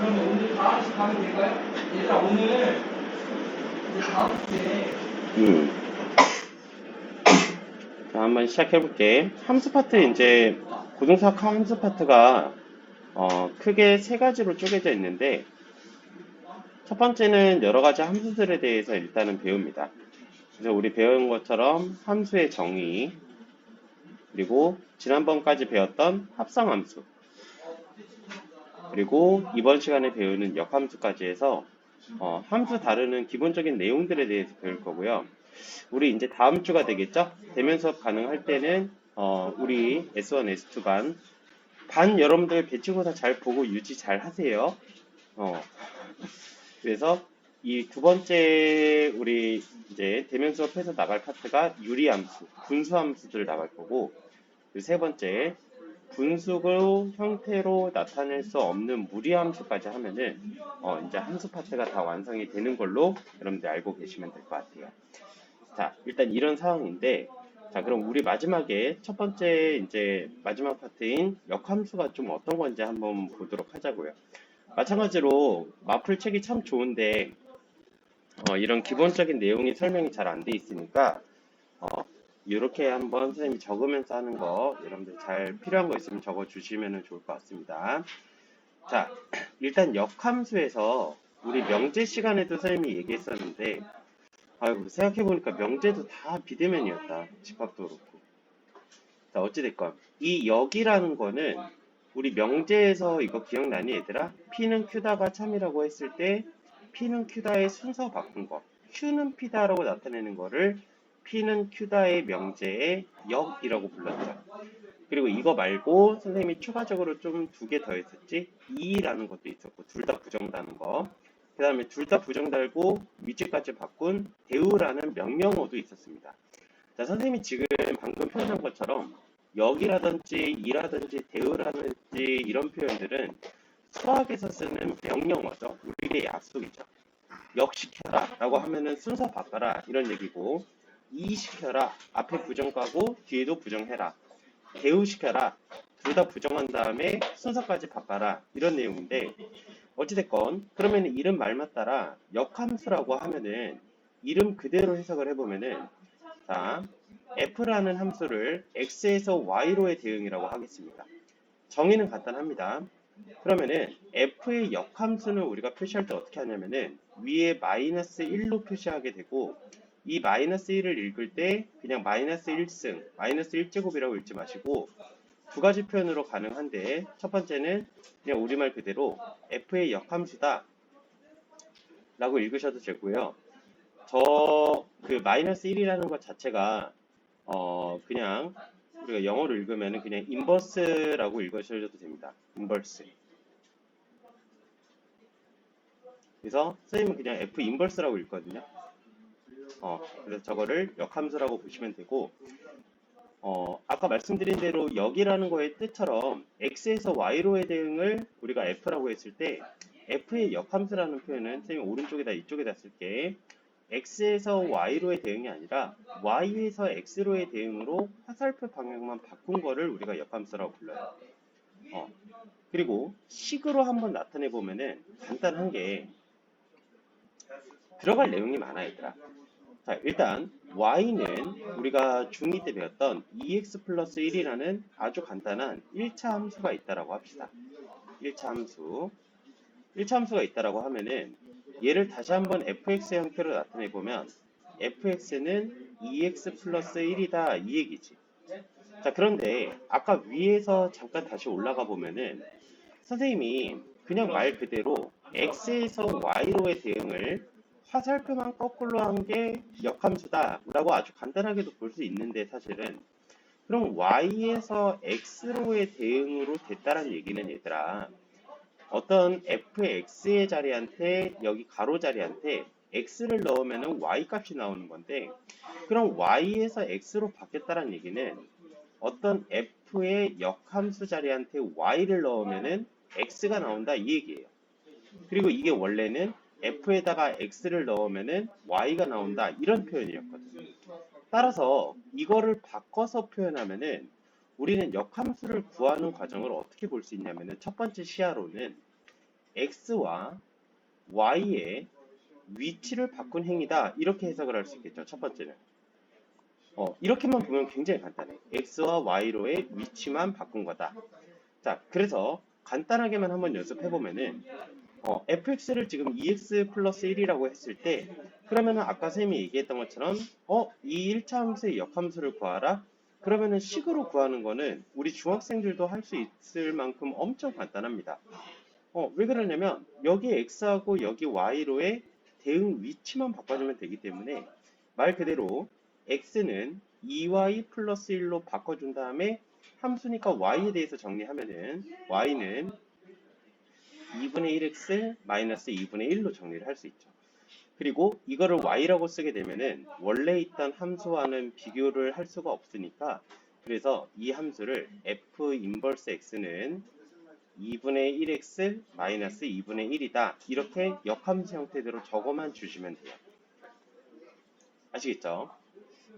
그러면 오늘 다 같이 가면 될까요? 얘들아, 오늘 이제 다음 주에. 자, 한번 시작해볼게. 함수 파트, 이제, 고등수학 함수 파트가, 크게 세 가지로 쪼개져 있는데, 첫 번째는 여러 가지 함수들에 대해서 일단은 배웁니다. 그래서 우리 배운 것처럼 함수의 정의, 그리고 지난번까지 배웠던 합성함수, 그리고 이번 시간에 배우는 역함수까지 해서, 함수 다루는 기본적인 내용들에 대해서 배울 거고요. 우리 이제 다음 주가 되겠죠? 대면 수업 가능할 때는 우리 S1, S2 반 여러분들 배치고사 잘 보고 유지 잘 하세요. 그래서 이 두 번째 우리 이제 대면 수업에서 나갈 파트가 유리함수, 분수함수들 나갈 거고, 그 세 번째 분수로 형태로 나타낼 수 없는 무리함수까지 하면은 이제 함수 파트가 다 완성이 되는 걸로 여러분들 알고 계시면 될 것 같아요. 자, 일단 이런 상황인데, 자, 그럼 우리 마지막에 첫 번째 이제 마지막 파트인 역함수가 좀 어떤 건지 한번 보도록 하자고요. 마찬가지로 마플 책이 참 좋은데, 이런 기본적인 내용이 설명이 잘 안 돼 있으니까, 이렇게 한번 선생님이 적으면서 하는 거, 여러분들 잘 필요한 거 있으면 적어 주시면 좋을 것 같습니다. 자, 일단 역함수에서 우리 명제 시간에도 선생님이 얘기했었는데, 아이고, 생각해보니까 명제도 다 비대면이었다. 집합도 그렇고. 자, 어찌됐건. 이 역이라는 거는 우리 명제에서 이거 기억나니 얘들아? P는 Q다가 참이라고 했을 때 P는 Q다의 순서 바꾼 거. Q는 P다라고 나타내는 거를 P는 Q다의 명제의 역이라고 불렀죠. 그리고 이거 말고 선생님이 추가적으로 좀 두 개 더 했었지? 2라는 것도 있었고, 둘 다 부정 다는 거. 그 다음에 둘 다 부정 달고 위치까지 바꾼 대우라는 명령어도 있었습니다. 자, 선생님이 지금 방금 표현한 것처럼 역이라든지 이라든지 대우라든지 이런 표현들은 수학에서 쓰는 명령어죠. 우리의 약속이죠. 역시켜라 라고 하면은 순서 바꿔라 이런 얘기고, 이시켜라 앞에 부정 까고 뒤에도 부정해라, 대우시켜라 둘 다 부정한 다음에 순서까지 바꿔라 이런 내용인데, 어찌됐건 그러면 이름 말만 따라 역함수라고 하면은 이름 그대로 해석을 해보면은, 자, f라는 함수를 x에서 y로의 대응이라고 하겠습니다. 정의는 간단합니다. 그러면은 f의 역함수는 우리가 표시할 때 어떻게 하냐면은 위에 마이너스 1로 표시하게 되고, 이 마이너스 1을 읽을 때 그냥 마이너스 1승, 마이너스 1제곱이라고 읽지 마시고 두 가지 표현으로 가능한데, 첫 번째는 그냥 우리말 그대로 f의 역함수다 라고 읽으셔도 되고요. 그 마이너스 1이라는 것 자체가 그냥 우리가 영어로 읽으면 그냥 인버스라고 읽으셔도 됩니다. 인버스. 그래서 선생님은 그냥 F 인버스라고 읽거든요. 그래서 저거를 역함수라고 보시면 되고, 아까 말씀드린 대로 역이라는 거의 뜻처럼 x에서 y로의 대응을 우리가 f라고 했을 때 f의 역함수라는 표현은 선생님 오른쪽에다 이쪽에다 쓸게. x에서 y로의 대응이 아니라 y에서 x로의 대응으로 화살표 방향만 바꾼 거를 우리가 역함수라고 불러요. 그리고 식으로 한번 나타내 보면은 간단한 게 들어갈 내용이 많아 얘들아. 자, 일단 y는 우리가 중2 때 배웠던 2x 플러스 1이라는 아주 간단한 1차 함수가 있다라고 합시다. 1차 함수. 1차 함수가 있다라고 하면은 얘를 다시 한번 fx 형태로 나타내 보면 fx는 2x 플러스 1이다 이 얘기지. 자, 그런데 아까 위에서 잠깐 다시 올라가 보면은 선생님이 그냥 말 그대로 x에서 y로의 대응을 화살표만 거꾸로 한 게 역함수다 라고 아주 간단하게도 볼 수 있는데, 사실은 그럼 y에서 x로의 대응으로 됐다는 얘기는 얘들아, 어떤 fx의 자리한테 여기 가로 자리한테 x를 넣으면 y 값이 나오는 건데, 그럼 y에서 x로 바뀌었다는 얘기는 어떤 f의 역함수 자리한테 y를 넣으면은 x가 나온다 이 얘기예요. 그리고 이게 원래는 f에다가 x를 넣으면은 y가 나온다 이런 표현이었거든요. 따라서 이거를 바꿔서 표현하면은 우리는 역함수를 구하는 과정을 어떻게 볼 수 있냐면은, 첫 번째 시야로는 x와 y의 위치를 바꾼 행위다. 이렇게 해석을 할 수 있겠죠. 첫 번째는. 이렇게만 보면 굉장히 간단해. x와 y로의 위치만 바꾼 거다. 자, 그래서 간단하게만 한번 연습해보면은 fx를 지금 2x 플러스 1이라고 했을 때 그러면은 아까 쌤이 얘기했던 것처럼 이 1차 함수의 역함수를 구하라? 그러면은 식으로 구하는 거는 우리 중학생들도 할 수 있을 만큼 엄청 간단합니다. 왜 그러냐면 여기 x하고 여기 y로의 대응 위치만 바꿔주면 되기 때문에 말 그대로 x는 2y 플러스 1로 바꿔준 다음에 함수니까 y에 대해서 정리하면은 y는 2분의 1x 마이너스 2분의 1로 정리를 할 수 있죠. 그리고 이거를 y라고 쓰게 되면은 원래 있던 함수와는 비교를 할 수가 없으니까 그래서 이 함수를 f 인버스 x는 2분의 1x 마이너스 2분의 1이다. 이렇게 역함수 형태대로 적어만 주시면 돼요. 아시겠죠?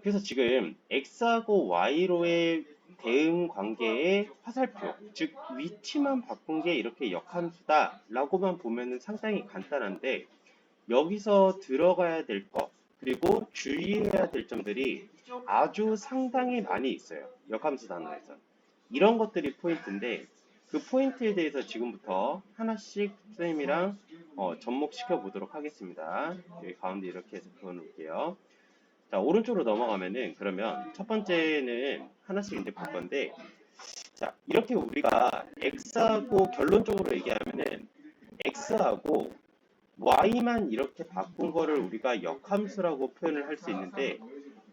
그래서 지금 x하고 y로의 대응 관계의 화살표, 즉 위치만 바꾼 게 이렇게 역함수다 라고만 보면은 상당히 간단한데 여기서 들어가야 될 것, 그리고 주의해야 될 점들이 아주 상당히 많이 있어요. 역함수 단어에서. 이런 것들이 포인트인데 그 포인트에 대해서 지금부터 하나씩 선생님이랑 접목시켜 보도록 하겠습니다. 여기 가운데 이렇게 해서 그어놓을게요. 자, 오른쪽으로 넘어가면은 그러면 첫 번째는 하나씩 이제 볼 건데 자, 이렇게 우리가 x하고 결론적으로 얘기하면은 x하고 y만 이렇게 바꾼 거를 우리가 역함수라고 표현을 할 수 있는데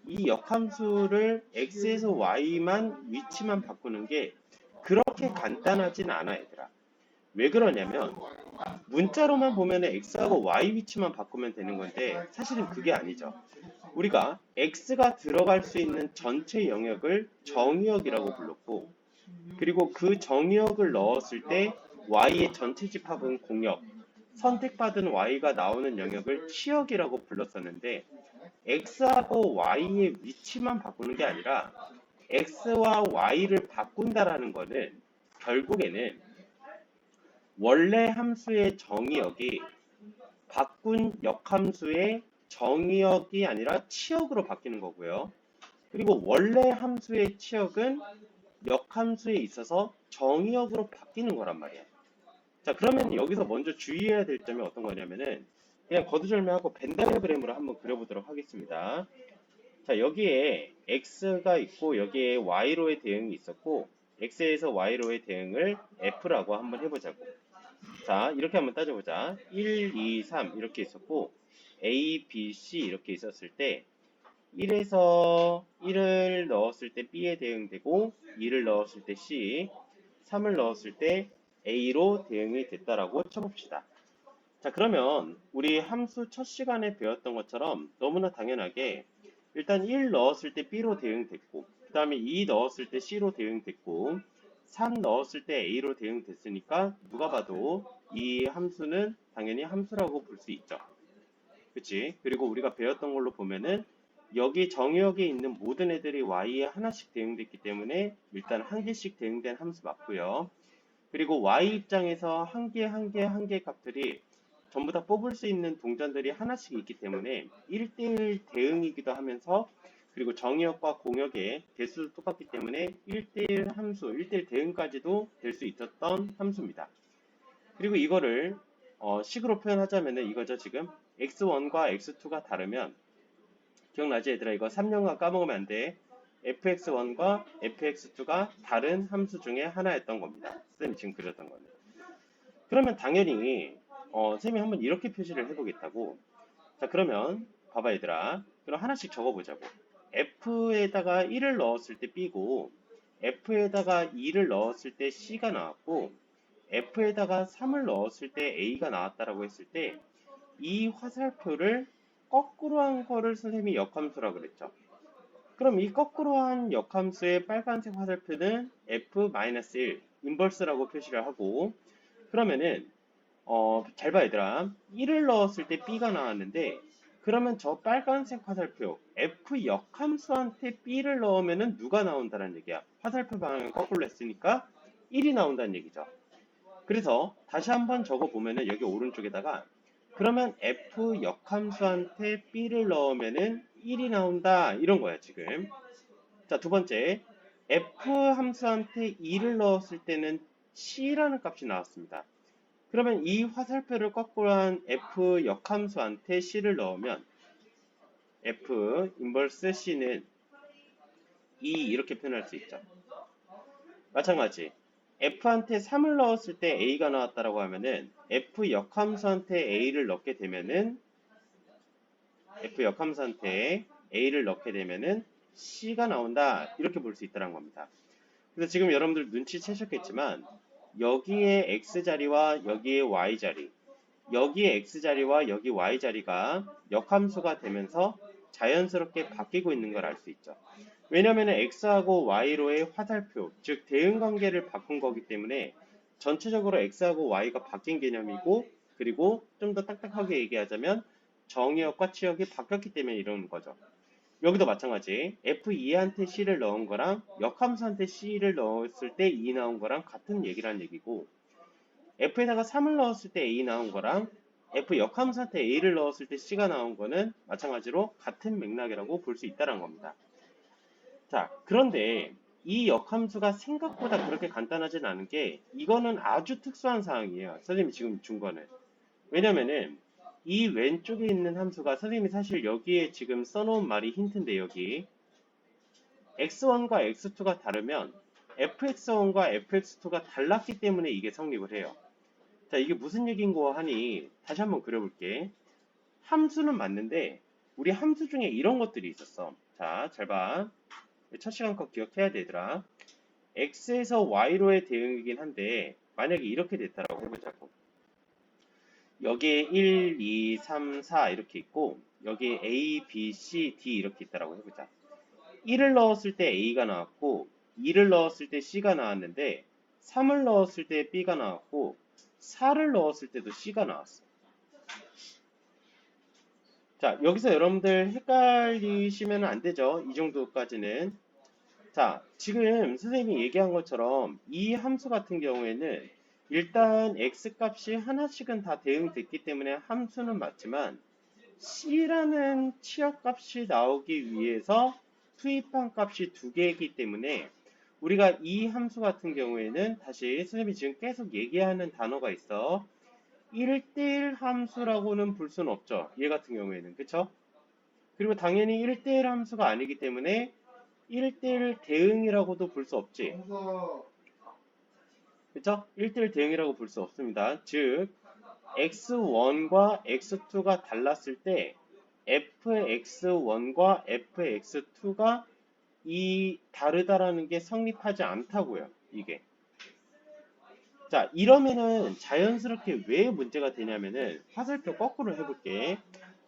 이 역함수를 x에서 y만 위치만 바꾸는 게 그렇게 간단하진 않아 얘들아. 왜 그러냐면 문자로만 보면 x하고 y 위치만 바꾸면 되는 건데 사실은 그게 아니죠. 우리가 x가 들어갈 수 있는 전체 영역을 정의역이라고 불렀고 그리고 그 정의역을 넣었을 때 y의 전체 집합은 공역, 선택받은 y가 나오는 영역을 치역이라고 불렀었는데 x하고 y의 위치만 바꾸는 게 아니라 x와 y를 바꾼다라는 거는 결국에는 원래 함수의 정의역이 바꾼 역함수의 정의역이 아니라 치역으로 바뀌는 거고요. 그리고 원래 함수의 치역은 역함수에 있어서 정의역으로 바뀌는 거란 말이야. 자, 그러면 여기서 먼저 주의해야 될 점이 어떤 거냐면은 그냥 거두절미하고 벤 다이어그램으로 한번 그려보도록 하겠습니다. 자, 여기에 x가 있고 여기에 y로의 대응이 있었고 x에서 y로의 대응을 f라고 한번 해보자고. 자, 이렇게 한번 따져보자. 1, 2, 3 이렇게 있었고 a, b, c 이렇게 있었을 때 1에서 1을 넣었을 때 b에 대응되고 2를 넣었을 때 c, 3을 넣었을 때 a로 대응이 됐다라고 쳐봅시다. 자, 그러면 우리 함수 첫 시간에 배웠던 것처럼 너무나 당연하게 일단 1 넣었을 때 b로 대응됐고 그 다음에 2 넣었을 때 c로 대응됐고 3 넣었을 때 a로 대응됐으니까 누가 봐도 이 함수는 당연히 함수라고 볼 수 있죠. 그치? 그리고 우리가 배웠던 걸로 보면은 여기 정의역에 있는 모든 애들이 y에 하나씩 대응됐기 때문에 일단 한 개씩 대응된 함수 맞고요. 그리고 y 입장에서 한 개 한 개 값들이 전부 다 뽑을 수 있는 동전들이 하나씩 있기 때문에 1대1 대응이기도 하면서 그리고 정의역과 공역의 개수도 똑같기 때문에 1대1 함수, 1대1 대응까지도 될 수 있었던 함수입니다. 그리고 이거를 식으로 표현하자면은 이거죠. 지금 x1과 x2가 다르면 기억나지 얘들아? 이거 3년간 까먹으면 안 돼. fx1과 fx2가 다른 함수 중에 하나였던 겁니다. 쌤이 지금 그렸던 거는. 그러면 당연히 쌤이 한번 이렇게 표시를 해보겠다고. 자, 그러면 봐봐 얘들아. 그럼 하나씩 적어보자고. f에다가 1을 넣었을 때 b고 f에다가 2를 넣었을 때 c가 나왔고 f에다가 3을 넣었을 때 a가 나왔다라고 했을 때 이 화살표를 거꾸로 한 거를 선생님이 역함수라고 그랬죠. 그럼 이 거꾸로 한 역함수의 빨간색 화살표는 f-1 인버스라고 표시를 하고 그러면은 잘 봐 얘들아. 1을 넣었을 때 b가 나왔는데 그러면 저 빨간색 화살표 f 역함수한테 b를 넣으면은 누가 나온다는 얘기야? 화살표 방향을 거꾸로 했으니까 1이 나온다는 얘기죠. 그래서 다시 한번 적어 보면은 여기 오른쪽에다가 그러면 f 역함수한테 b를 넣으면은 1이 나온다 이런 거야 지금. 자, 두 번째 f 함수한테 2를 넣었을 때는 c라는 값이 나왔습니다. 그러면 이 화살표를 거꾸로 한 f 역함수한테 c를 넣으면 f 인버스 c는 2 이렇게 표현할 수 있죠. 마찬가지 f한테 3을 넣었을 때 a가 나왔다라고 하면은 f 역함수한테 a를 넣게 되면은 a를 넣게 되면은 c가 나온다 이렇게 볼 수 있다는 겁니다. 그래서 지금 여러분들 눈치채셨겠지만 여기에 x자리와 여기에 y자리 여기에 x자리와 여기 y자리가 역함수가 되면서 자연스럽게 바뀌고 있는 걸 알 수 있죠. 왜냐하면 x하고 y로의 화살표, 즉 대응관계를 바꾼 거기 때문에 전체적으로 x하고 y가 바뀐 개념이고 그리고 좀 더 딱딱하게 얘기하자면 정의역과 치역이 바뀌었기 때문에 이러는 거죠. 여기도 마찬가지 f2한테 c를 넣은 거랑 역함수한테 c를 넣었을 때 2 나온 거랑 같은 얘기란 얘기고 f에다가 3을 넣었을 때 a 나온 거랑 f 역함수한테 a를 넣었을 때 c가 나온 거는 마찬가지로 같은 맥락이라고 볼 수 있다는 겁니다. 자, 그런데 이 역함수가 생각보다 그렇게 간단하진 않은 게 이거는 아주 특수한 사항이에요. 선생님이 지금 준 거는. 왜냐면은 이 왼쪽에 있는 함수가 선생님이 사실 여기에 지금 써놓은 말이 힌트인데 여기 x1과 x2가 다르면 fx1과 fx2가 달랐기 때문에 이게 성립을 해요. 자, 이게 무슨 얘기인 거 하니 다시 한번 그려볼게. 함수는 맞는데 우리 함수 중에 이런 것들이 있었어. 자, 잘 봐. 첫 시간 거 기억해야 되더라. x에서 y로의 대응이긴 한데 만약에 이렇게 됐다라고 해보자고. 여기에 1, 2, 3, 4 이렇게 있고 여기에 a, b, c, d 이렇게 있다라고 해보자. 1을 넣었을 때 a가 나왔고 2를 넣었을 때 c가 나왔는데 3을 넣었을 때 b가 나왔고 4를 넣었을 때도 c가 나왔어. 자, 여기서 여러분들 헷갈리시면 안 되죠. 이 정도까지는. 자, 지금 선생님이 얘기한 것처럼 이 함수 같은 경우에는 일단 x값이 하나씩은 다 대응됐기 때문에 함수는 맞지만 c라는 치역값이 나오기 위해서 투입한 값이 두 개이기 때문에 우리가 이 함수 같은 경우에는 다시 선생님이 지금 계속 얘기하는 단어가 있어. 1대1 함수라고는 볼 수는 없죠. 얘 같은 경우에는. 그쵸? 그리고 당연히 1대1 함수가 아니기 때문에 1대1 대응이라고도 볼 수 없지. 그쵸? 1대1 대응이라고 볼 수 없습니다. 즉, x1과 x2가 달랐을 때 fx1과 fx2가 이 다르다라는 게 성립하지 않다고요. 이게. 자, 이러면은 자연스럽게 왜 문제가 되냐면은 화살표 거꾸로 해볼게.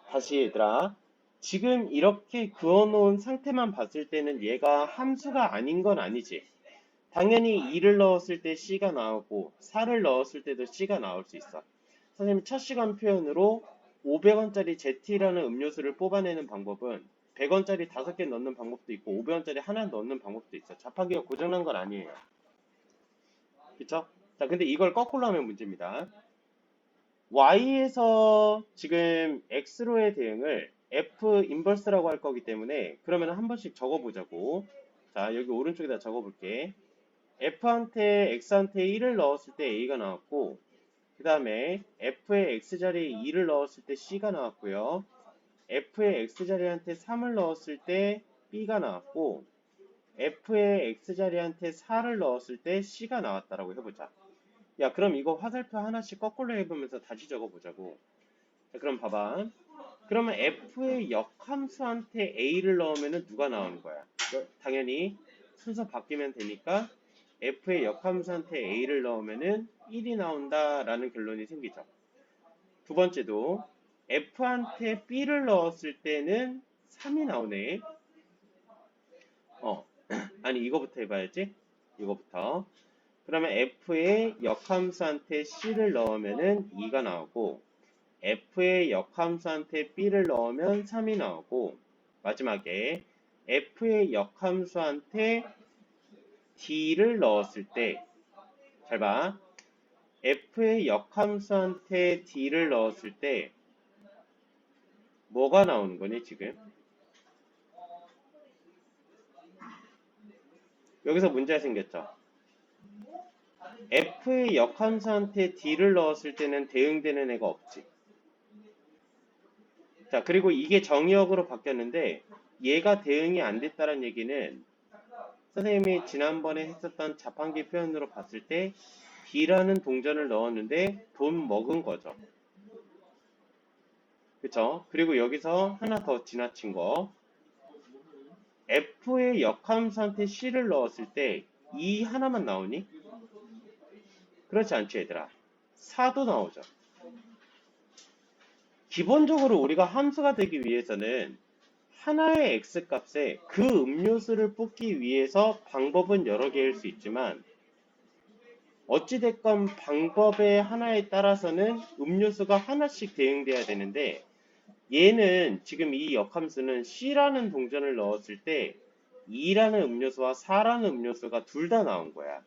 다시 얘들아. 지금 이렇게 그어놓은 상태만 봤을 때는 얘가 함수가 아닌 건 아니지. 당연히 2를 넣었을 때 C가 나오고 4를 넣었을 때도 C가 나올 수 있어. 선생님 첫 시간 표현으로 500원짜리 ZT라는 음료수를 뽑아내는 방법은 100원짜리 5개 넣는 방법도 있고 500원짜리 하나 넣는 방법도 있어. 자판기가 고장난 건 아니에요. 그쵸? 자, 근데 이걸 거꾸로 하면 문제입니다. Y에서 지금 X로의 대응을 F 인버스라고 할 거기 때문에 그러면 한 번씩 적어보자고. 자, 여기 오른쪽에다 적어볼게. F한테 X한테 1을 넣었을 때 A가 나왔고 그 다음에 F의 X자리에 2를 넣었을 때 C가 나왔고요. F의 X자리한테 3을 넣었을 때 B가 나왔고 F의 X자리한테 4를 넣었을 때 C가 나왔다라고 해보자. 야, 그럼 이거 화살표 하나씩 거꾸로 해보면서 다시 적어보자고. 자, 그럼 봐봐. 그러면 F의 역함수한테 A를 넣으면 누가 나오는 거야? 당연히 순서 바뀌면 되니까 F의 역함수한테 A를 넣으면 1이 나온다라는 결론이 생기죠. 두 번째도 F한테 B를 넣었을 때는 3이 나오네. 아니 이거부터 해봐야지. 이거부터. 그러면 F의 역함수한테 C를 넣으면 2가 나오고 F의 역함수한테 B를 넣으면 3이 나오고 마지막에 F의 역함수한테 D를 넣었을 때 잘 봐. f의 역함수한테 d를 넣었을 때 뭐가 나오는 거니 지금? 여기서 문제가 생겼죠. f의 역함수한테 d를 넣었을 때는 대응되는 애가 없지. 자, 그리고 이게 정의역으로 바뀌었는데 얘가 대응이 안 됐다는 얘기는 선생님이 지난번에 했었던 자판기 표현으로 봤을 때 D라는 동전을 넣었는데 돈 먹은 거죠. 그쵸? 그리고 여기서 하나 더 지나친 거. F의 역함수한테 C를 넣었을 때 이 하나만 나오니? 그렇지 않죠, 얘들아. 4도 나오죠. 기본적으로 우리가 함수가 되기 위해서는 하나의 x값에 그 음료수를 뽑기 위해서 방법은 여러 개일 수 있지만 어찌됐건 방법의 하나에 따라서는 음료수가 하나씩 대응돼야 되는데 얘는 지금 이 역함수는 C라는 동전을 넣었을 때 2라는 음료수와 4라는 음료수가 둘 다 나온 거야.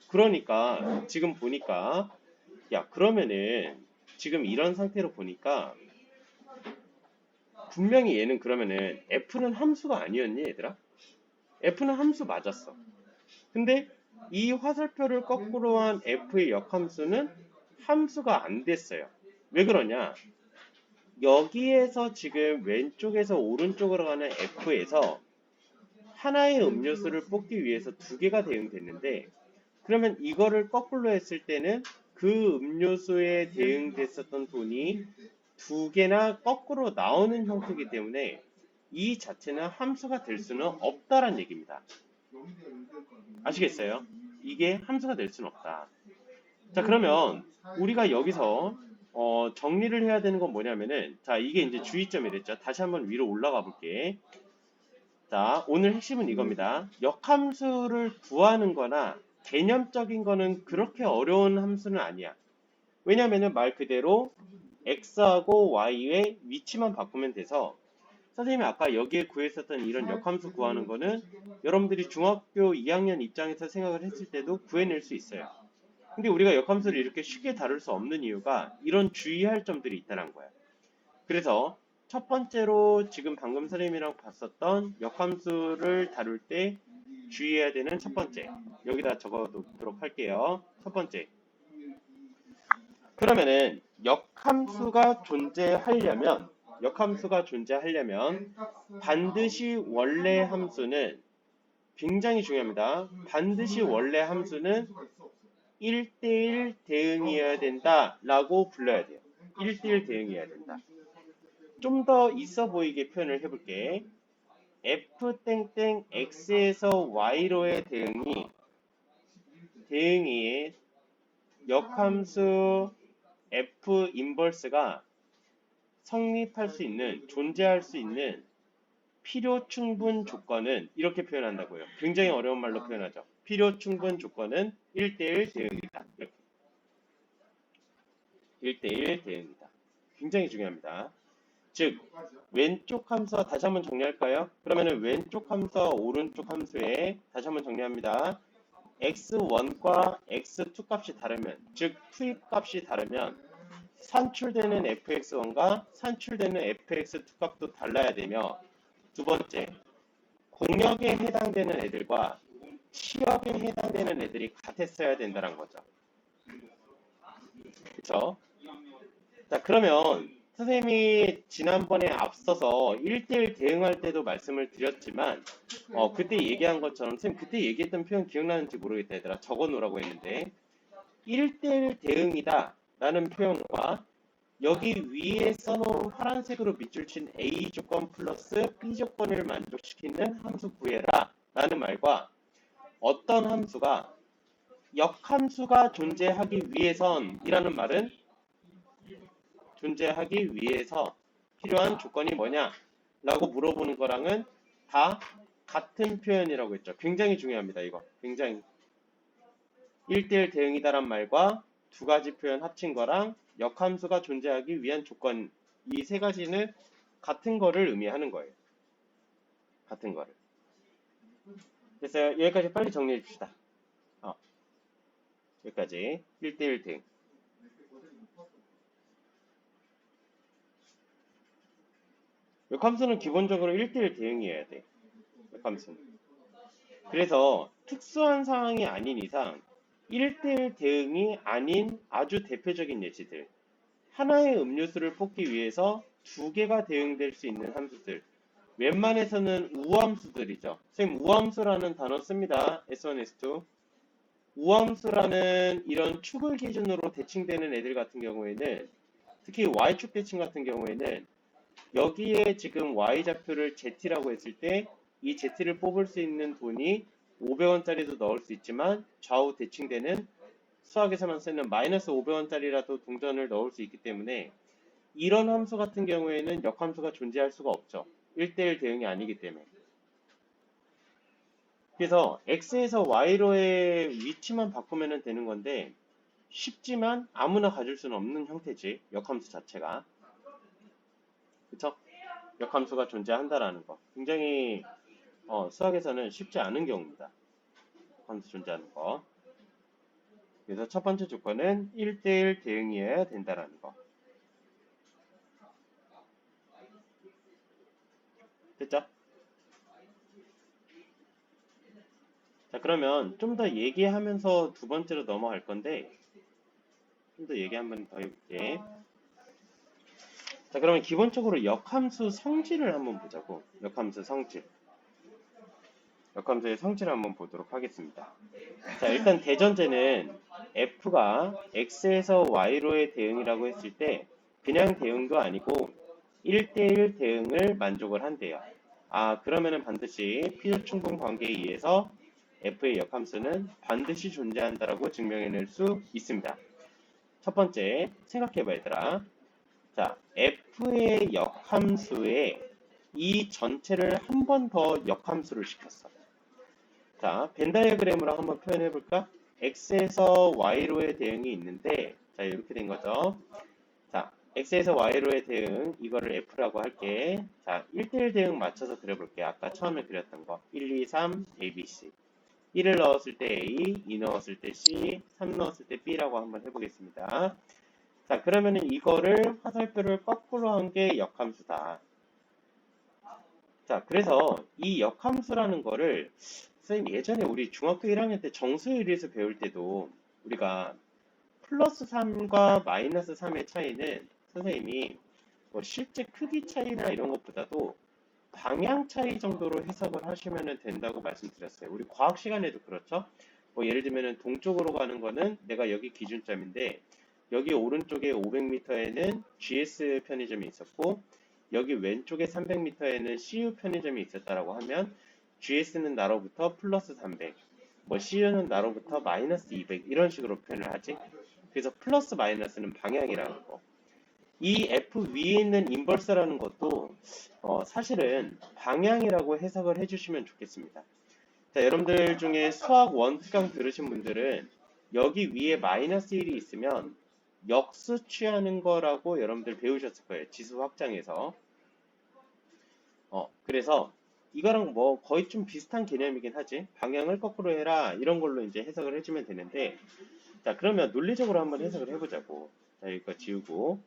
그러니까 지금 보니까 야 그러면은 지금 이런 상태로 보니까 분명히 얘는 그러면은 F는 함수가 아니었니 얘들아? F는 함수 맞았어. 근데 이 화살표를 거꾸로 한 F의 역함수는 함수가 안 됐어요. 왜 그러냐? 여기에서 지금 왼쪽에서 오른쪽으로 가는 F에서 하나의 음료수를 뽑기 위해서 두 개가 대응됐는데 그러면 이거를 거꾸로 했을 때는 그 음료수에 대응됐었던 돈이 두 개나 거꾸로 나오는 형태이기 때문에 이 자체는 함수가 될 수는 없다란 얘기입니다. 아시겠어요? 이게 함수가 될 수는 없다. 자, 그러면 우리가 여기서 정리를 해야 되는 건 뭐냐면은 자, 이게 이제 주의점이 됐죠. 다시 한번 위로 올라가 볼게. 자, 오늘 핵심은 이겁니다. 역함수를 구하는 거나 개념적인 거는 그렇게 어려운 함수는 아니야. 왜냐면은 말 그대로 x하고 y의 위치만 바꾸면 돼서 선생님이 아까 여기에 구했었던 이런 역함수 구하는 거는 여러분들이 중학교 2학년 입장에서 생각을 했을 때도 구해낼 수 있어요. 근데 우리가 역함수를 이렇게 쉽게 다룰 수 없는 이유가 이런 주의할 점들이 있다는 거야. 그래서 첫 번째로 지금 방금 선생님이랑 봤었던 역함수를 다룰 때 주의해야 되는 첫 번째. 여기다 적어두도록 할게요. 첫 번째. 그러면은 역함수가 존재하려면 반드시 원래 함수는 굉장히 중요합니다. 반드시 원래 함수는 1대1 대응이어야 된다 라고 불러야 돼요. 1대1 대응이어야 된다. 좀 더 있어 보이게 표현을 해볼게. f_x에서 y로의 대응이 역함수 f 인버스가 성립할 수 있는, 존재할 수 있는 필요 충분 조건은 이렇게 표현한다고요. 굉장히 어려운 말로 표현하죠. 필요 충분 조건은 1대1 대응이다. 이렇게. 1대1 대응이다. 굉장히 중요합니다. 즉 왼쪽 함수와 다시 한번 정리할까요? 그러면은 왼쪽 함수와 오른쪽 함수에 다시 한번 정리합니다. x1과 x2 값이 다르면 즉 투입 값이 다르면 산출되는 fx1과 산출되는 fx2 값도 달라야 되며 두 번째 공역에 해당되는 애들과 치역에 해당되는 애들이 같았어야 된다는 거죠. 그렇죠? 자 그러면 선생님이 지난번에 앞서서 1대1 대응할 때도 말씀을 드렸지만 그때 얘기한 것처럼 선생님 그때 얘기했던 표현 기억나는지 모르겠다 얘들아 적어놓으라고 했는데 1대1 대응이다 라는 표현과 여기 위에 써놓은 파란색으로 밑줄 친 A 조건 플러스 B 조건을 만족시키는 함수 구해라 라는 말과 어떤 함수가 역함수가 존재하기 위해선 이라는 말은 존재하기 위해서 필요한 조건이 뭐냐 라고 물어보는 거랑은 다 같은 표현이라고 했죠. 굉장히 중요합니다. 이거 굉장히 1대1 대응이다란 말과 두 가지 표현 합친 거랑 역함수가 존재하기 위한 조건 이 세 가지는 같은 거를 의미하는 거예요. 같은 거를. 그래서 여기까지 빨리 정리해 줍시다. 여기까지 1대1 대응. 역함수는 기본적으로 1대1 대응이어야 돼. 역함수는. 그래서 특수한 상황이 아닌 이상 1대1 대응이 아닌 아주 대표적인 예시들. 하나의 음료수를 뽑기 위해서 두 개가 대응될 수 있는 함수들. 웬만해서는 우함수들이죠. 선생님, 우함수라는 단어 씁니다. S1, S2. 우함수라는 이런 축을 기준으로 대칭되는 애들 같은 경우에는, 특히 Y축 대칭 같은 경우에는 여기에 지금 Y좌표를 Z라고 했을 때 이 Z를 뽑을 수 있는 돈이 500원짜리도 넣을 수 있지만 좌우 대칭되는 수학에서만 쓰는 마이너스 500원짜리라도 동전을 넣을 수 있기 때문에 이런 함수 같은 경우에는 역함수가 존재할 수가 없죠. 1대1 대응이 아니기 때문에. 그래서 x에서 y로의 위치만 바꾸면 되는 건데 쉽지만 아무나 가질 수는 없는 형태지. 역함수 자체가. 그쵸? 역함수가 존재한다라는 거. 굉장히 수학에서는 쉽지 않은 경우입니다. 역함수 존재하는 거. 그래서 첫 번째 조건은 1대1 대응이어야 된다라는 거. 됐죠? 자, 그러면 좀 더 얘기하면서 두 번째로 넘어갈 건데, 좀 더 얘기 한 번 더 해볼게. 자, 그러면 기본적으로 역함수 성질을 한번 보자고. 역함수 성질. 역함수의 성질을 한번 보도록 하겠습니다. 자, 일단 대전제는 f가 x에서 y로의 대응이라고 했을 때 그냥 대응도 아니고 1대1 대응을 만족을 한대요. 아, 그러면은 반드시 필요충분 관계에 의해서 f의 역함수는 반드시 존재한다라고 증명해낼 수 있습니다. 첫 번째, 생각해봐 얘들아. 자, f의 역함수에 이 전체를 한 번 더 역함수를 시켰어. 자, 벤 다이어그램으로 한번 표현해볼까? x에서 y로의 대응이 있는데, 자, 이렇게 된 거죠. 자, x에서 y로의 대응, 이거를 f라고 할게. 자, 1대1 대응 맞춰서 그려볼게. 아까 처음에 그렸던 거. 1, 2, 3, A, B, C. 1을 넣었을 때 A, 2 넣었을 때 C, 3 넣었을 때 B라고 한번 해보겠습니다. 자, 그러면은 이거를 화살표를 거꾸로 한 게 역함수다. 자, 그래서 이 역함수라는 거를 선생님 예전에 우리 중학교 1학년 때 정수율에서 배울 때도 우리가 플러스 3과 마이너스 3의 차이는 선생님이 뭐 실제 크기 차이나 이런 것보다도 방향 차이 정도로 해석을 하시면 된다고 말씀드렸어요. 우리 과학 시간에도 그렇죠. 뭐 예를 들면 동쪽으로 가는 거는 내가 여기 기준점인데 여기 오른쪽에 500m에는 GS 편의점이 있었고 여기 왼쪽에 300m에는 CU 편의점이 있었다라고 하면 GS는 나로부터 플러스 300, 뭐 CU는 나로부터 마이너스 200 이런 식으로 표현을 하지. 그래서 플러스 마이너스는 방향이라는 거. 이 F 위에 있는 인버스라는 것도 사실은 방향이라고 해석을 해주시면 좋겠습니다. 자, 여러분들 중에 수학 1특강 들으신 분들은 여기 위에 마이너스 1이 있으면 역수 취하는 거라고 여러분들 배우셨을 거예요. 지수 확장에서. 그래서 이거랑 뭐 거의 좀 비슷한 개념이긴 하지. 방향을 거꾸로 해라 이런 걸로 이제 해석을 해주면 되는데, 자, 그러면 논리적으로 한번 해석을 해보자고. 자, 여기거 지우고.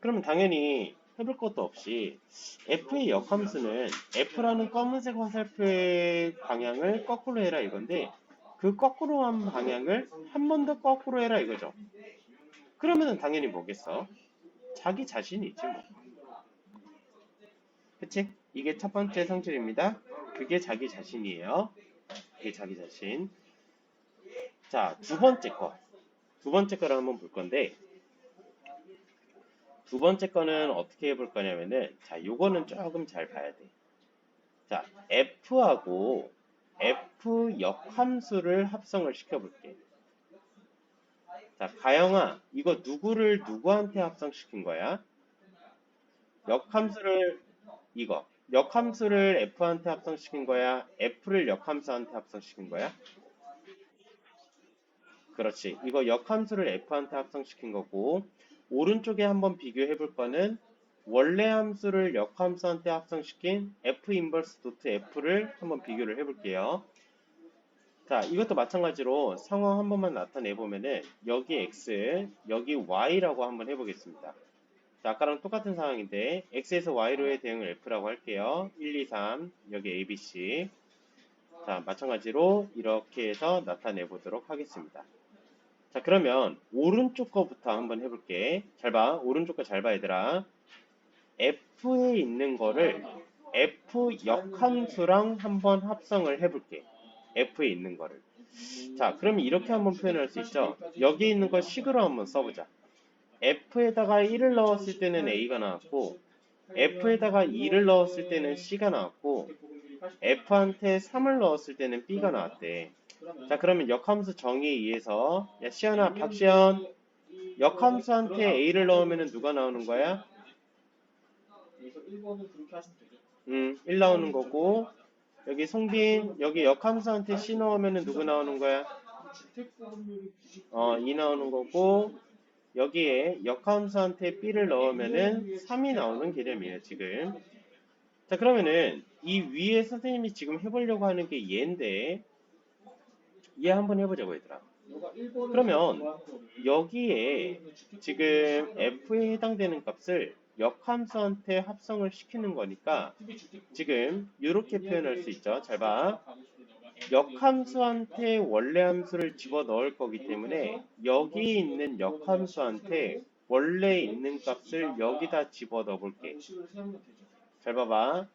그러면 당연히 해볼 것도 없이 f의 역함수는 f라는 검은색 화살표의 방향을 거꾸로 해라 이건데 그 거꾸로 한 방향을 한 번 더 거꾸로 해라 이거죠. 그러면은 당연히 뭐겠어? 자기 자신이지 뭐. 그치? 이게 첫 번째 성질입니다. 그게 자기 자신이에요. 그게 자기 자신. 자, 두 번째 거. 두 번째 거를 한번 볼 건데 두 번째 거는 어떻게 해볼 거냐면은 자, 요거는 조금 잘 봐야 돼. 자, f하고 f 역함수를 합성을 시켜볼게. 자, 가영아, 이거 누구를 누구한테 합성시킨 거야? 역함수를 이거 역함수를 f한테 합성시킨 거야? f를 역함수한테 합성시킨 거야? 그렇지. 이거 역함수를 f한테 합성시킨 거고 오른쪽에 한번 비교해 볼 거는 원래 함수를 역함수한테 합성시킨 f 인버스 도트 f를 한번 비교를 해 볼게요. 자, 이것도 마찬가지로 상황 한 번만 나타내 보면은 여기 x, 여기 y라고 한번 해보겠습니다. 자, 아까랑 똑같은 상황인데 x에서 y로의 대응을 f라고 할게요. 1, 2, 3 여기 abc. 자, 마찬가지로 이렇게 해서 나타내 보도록 하겠습니다. 자, 그러면 오른쪽 거부터 한번 해볼게. 잘 봐. 오른쪽 거 잘 봐, 얘들아. f에 있는 거를 f 역함수랑 한번 합성을 해볼게. f에 있는 거를. 자, 그럼 이렇게 한번 표현할 수 있죠. 여기 있는 거 식으로 한번 써보자. f에다가 1을 넣었을 때는 a가 나왔고 f에다가 2를 넣었을 때는 c가 나왔고 f한테 3을 넣었을 때는 b가 나왔대. 자, 그러면 역함수 정의에 의해서 야, 시연아, 박시연, 역함수한테 a를 넣으면 누가 나오는 거야? 그래서 1번은 그렇게 하시면 되죠. 1 나오는 거고, 여기 송빈, 여기 역함수한테 c 넣으면 누구 나오는 거야? 주택보험료를 2 나오는 거고, 여기에 역함수한테 b를 넣으면은 3이 나오는 개념이에요, 지금. 자, 그러면은 이 위에 선생님이 지금 해보려고 하는 게 얘인데, 얘 한번 해보자고, 얘들아. 그러면 여기에 지금 f에 해당되는 값을 역함수한테 합성을 시키는 거니까 지금 이렇게 표현할 수 있죠. 잘 봐. 역함수한테 원래 함수를 집어 넣을 거기 때문에 여기 있는 역함수한테 원래 있는 값을 여기다 집어 넣어 볼게. 잘 봐봐.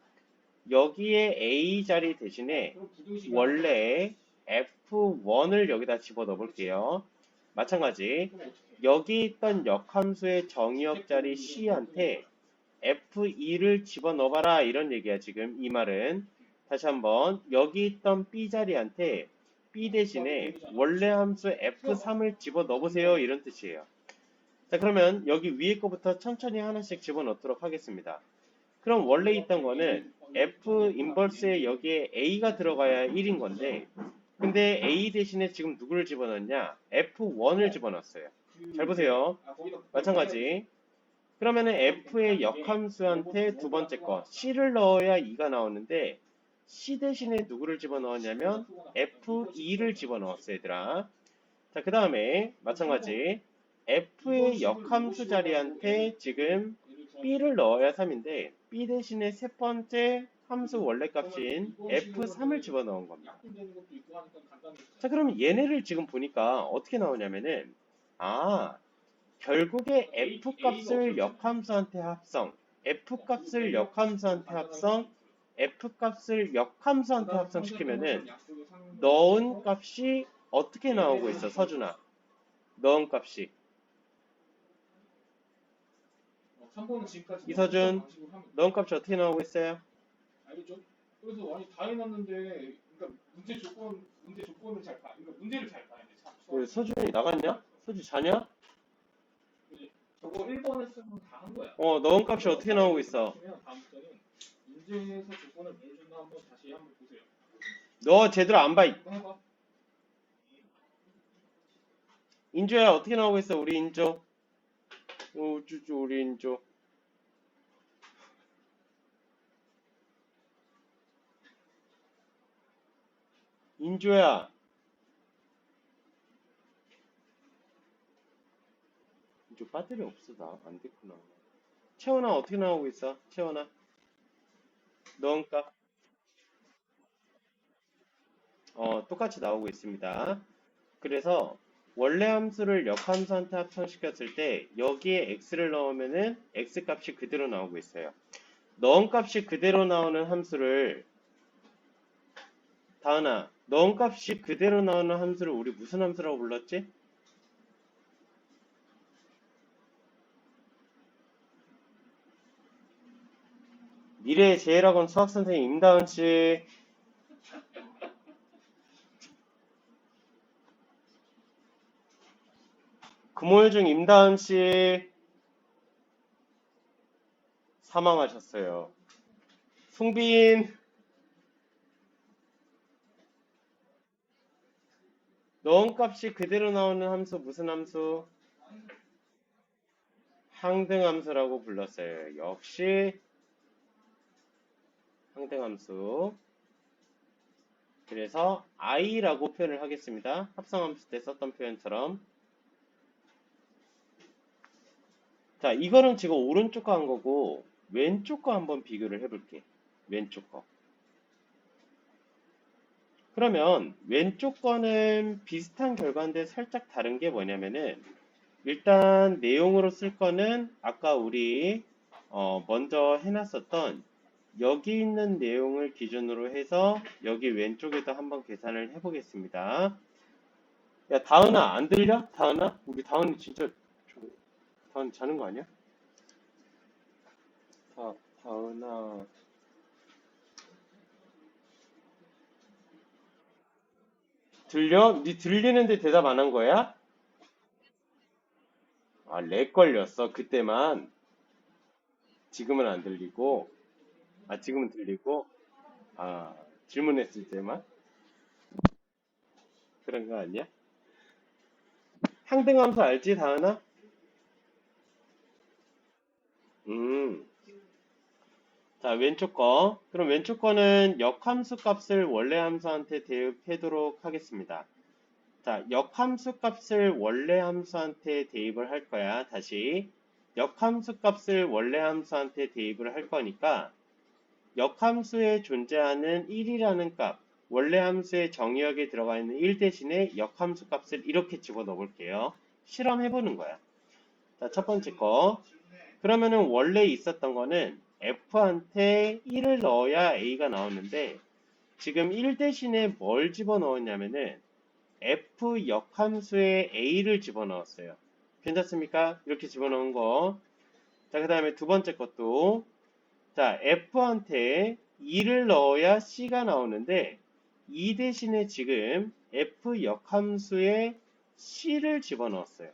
여기에 a 자리 대신에 원래 f1을 여기다 집어 넣어 볼게요. 마찬가지 여기 있던 역함수의 정의역 자리 c한테 f2를 집어 넣어봐라 이런 얘기야. 지금 이 말은 다시 한번 여기 있던 b 자리한테 b 대신에 원래 함수 f3을 집어 넣어보세요 이런 뜻이에요. 자, 그러면 여기 위에 거부터 천천히 하나씩 집어 넣도록 하겠습니다. 그럼 원래 있던 거는 f 인버스에 여기에 a가 들어가야 1인 건데 근데 a 대신에 지금 누구를 집어넣었냐? f1을 집어넣었어요. 잘 보세요. 마찬가지. 그러면은 f의 역함수한테 두 번째 거 c를 넣어야 2가 나오는데 c 대신에 누구를 집어넣었냐면 f2를 집어넣었어요, 얘들아. 자, 그 다음에 마찬가지 f의 역함수 자리한테 지금 b를 넣어야 3인데 b 대신에 세 번째 함수 원래 값인 f3을 집어넣은 겁니다. 자, 그러면 얘네를 지금 보니까 어떻게 나오냐면은 결국에 f 값을 역함수한테 합성, f 값을 역함수한테 합성, f 값을 역함수한테 합성시키면은 넣은 값이 어떻게 나오고 있어, 서준아? 넣은 값이. 이서준, 넣은 값이 어떻게 나오고 있어요? 알겠죠? 그래서 아니 다 해놨는데, 그러니까 문제 조건을 잘 봐. 그러니까 문제를 잘 봐야 돼. 왜 서준이 나갔냐? 서준 자냐? 저거 1번에 쓰면 다 한 거야. 넣은 값이 어떻게 나오고 있어? 다음부터는 문제에서 조건을 뭘 줬나 한번 다시 한번 보세요. 너 제대로 안 봐. 해봐. 인조야 어떻게 나오고 있어? 우리 인조. 우쭈쭈 우리 인조. 인조야. 인조 배터리 없어 나. 안 됐구나. 채원아 어떻게 나오고 있어? 채원아. 넣은 값. 똑같이 나오고 있습니다. 그래서 원래 함수를 역함수한테 합성시켰을 때 여기에 x를 넣으면은 x 값이 그대로 나오고 있어요. 넣은 값이 그대로 나오는 함수를 다은아, 넣은 값이 그대로 나오는 함수를 우리 무슨 함수라고 불렀지? 미래의 제일학원 수학선생님 임다은씨. 금호일중 임다은씨 사망하셨어요. 송빈, 넣은 값이 그대로 나오는 함수 무슨 함수? 항등함수라고 불렀어요. 역시 항등함수. 그래서 i라고 표현을 하겠습니다. 합성함수 때 썼던 표현처럼. 자, 이거는 지금 오른쪽 거 한 거고 왼쪽 거 한번 비교를 해볼게. 왼쪽 거. 그러면 왼쪽 거는 비슷한 결과인데 살짝 다른 게 뭐냐면은 일단 내용으로 쓸 거는 아까 우리 먼저 해놨었던 여기 있는 내용을 기준으로 해서 여기 왼쪽에도 한번 계산을 해보겠습니다. 야, 다은아, 안 들려? 다은아? 우리 다은이 진짜, 다은 자는 거 아니야? 다은아. 들려? 니 들리는데 대답 안 한 거야? 아, 렉 걸렸어. 그때만. 지금은 안 들리고. 아, 지금은 들리고. 아, 질문했을 때만. 그런 거 아니야? 항등함수 알지, 다은아? 음. 자, 왼쪽 거. 그럼 왼쪽 거는 역함수 값을 원래 함수한테 대입하도록 하겠습니다. 자, 역함수 값을 원래 함수한테 대입을 할 거야. 다시. 역함수 값을 원래 함수한테 대입을 할 거니까 역함수에 존재하는 1이라는 값, 원래 함수의 정의역에 들어가 있는 1 대신에 역함수 값을 이렇게 집어넣어 볼게요. 실험해보는 거야. 자, 첫 번째 거. 그러면은 원래 있었던 거는 f한테 1을 넣어야 a가 나오는데 지금 1 대신에 뭘 집어넣었냐면은 f 역함수에 a를 집어넣었어요. 괜찮습니까? 이렇게 집어넣은 거. 자, 그 다음에 두 번째 것도 자, f한테 2를 넣어야 c가 나오는데 2 대신에 지금 f 역함수에 c를 집어넣었어요.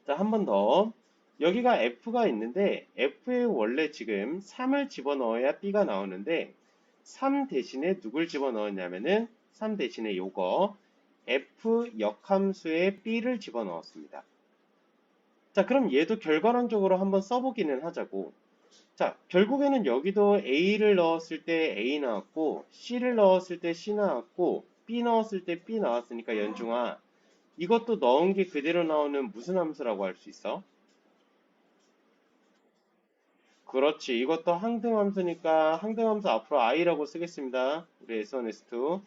자, 한 번 더. 여기가 f가 있는데 f에 원래 지금 3을 집어넣어야 b가 나오는데 3 대신에 누굴 집어넣었냐면은 3 대신에 요거 f 역함수에 b를 집어넣었습니다. 자, 그럼 얘도 결과론적으로 한번 써보기는 하자고. 자, 결국에는 여기도 a를 넣었을 때 a 나왔고 c를 넣었을 때 c 나왔고 b 넣었을 때 b 나왔으니까 연중아 이것도 넣은 게 그대로 나오는 무슨 함수라고 할 수 있어? 그렇지. 이것도 항등함수니까 항등함수 앞으로 i라고 쓰겠습니다. 우리 S1, S2.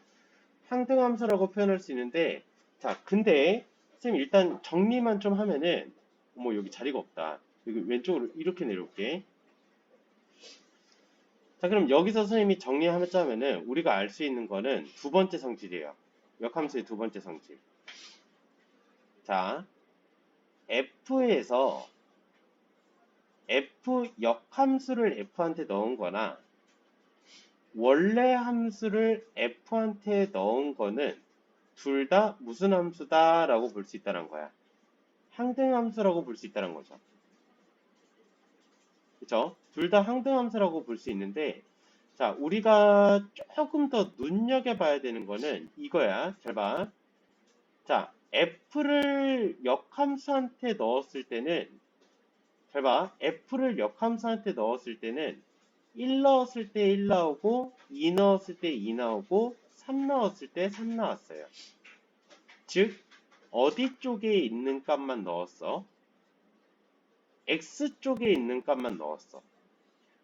항등함수라고 표현할 수 있는데 자, 근데 쌤 일단 정리만 좀 하면은 어머 여기 자리가 없다. 여기 왼쪽으로 이렇게 내려올게. 자, 그럼 여기서 선생님이 정리하자면은 우리가 알 수 있는 거는 두 번째 성질이에요. 역함수의 두 번째 성질. 자, F에서 F 역함수를 F한테 넣은 거나 원래 함수를 F한테 넣은 거는 둘 다 무슨 함수다 라고 볼 수 있다는 거야. 항등함수라고 볼 수 있다는 거죠. 그쵸? 둘 다 항등함수라고 볼 수 있는데 자, 우리가 조금 더 눈여겨봐야 되는 거는 이거야. 잘 봐. 자, F를 역함수한테 넣었을 때는 잘 봐. F를 역함수한테 넣었을 때는 1 넣었을 때 1 나오고 2 넣었을 때 2 나오고 3 넣었을 때 3 나왔어요. 즉 어디 쪽에 있는 값만 넣었어? X 쪽에 있는 값만 넣었어.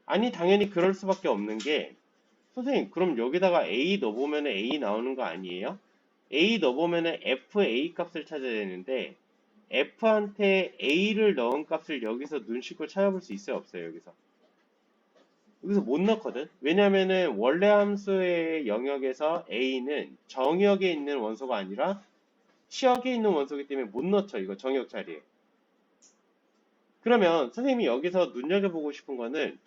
아니 당연히 그럴 수밖에 없는 게 선생님 그럼 여기다가 A 넣어보면 A 나오는 거 아니에요? A 넣어보면 FA 값을 찾아야 되는데 F한테 A를 넣은 값을 여기서 눈식으로 찾아볼 수 있어요? 없어요? 여기서 못 넣거든? 왜냐면은 원래 함수의 영역에서 A는 정역에 있는 원소가 아니라 치역에 있는 원소이기 때문에 못 넣죠. 이거 정역 자리에. 그러면 선생님이 여기서 눈여겨보고 싶은 거는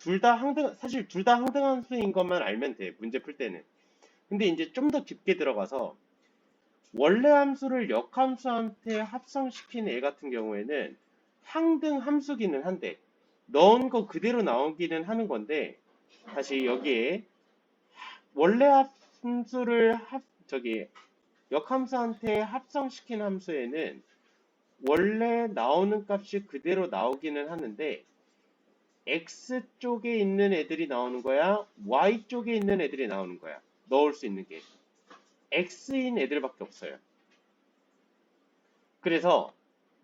사실 둘 다 항등함수인 것만 알면 돼. 문제 풀 때는. 근데 이제 좀 더 깊게 들어가서 원래 함수를 역함수한테 합성시킨 애 같은 경우에는 항등함수기는 한데 넣은 거 그대로 나오기는 하는 건데 다시 여기에 원래 함수를 역함수한테 합성시킨 함수에는 원래 나오는 값이 그대로 나오기는 하는데 X 쪽에 있는 애들이 나오는 거야? Y 쪽에 있는 애들이 나오는 거야? 넣을 수 있는 게 x인 애들밖에 없어요. 그래서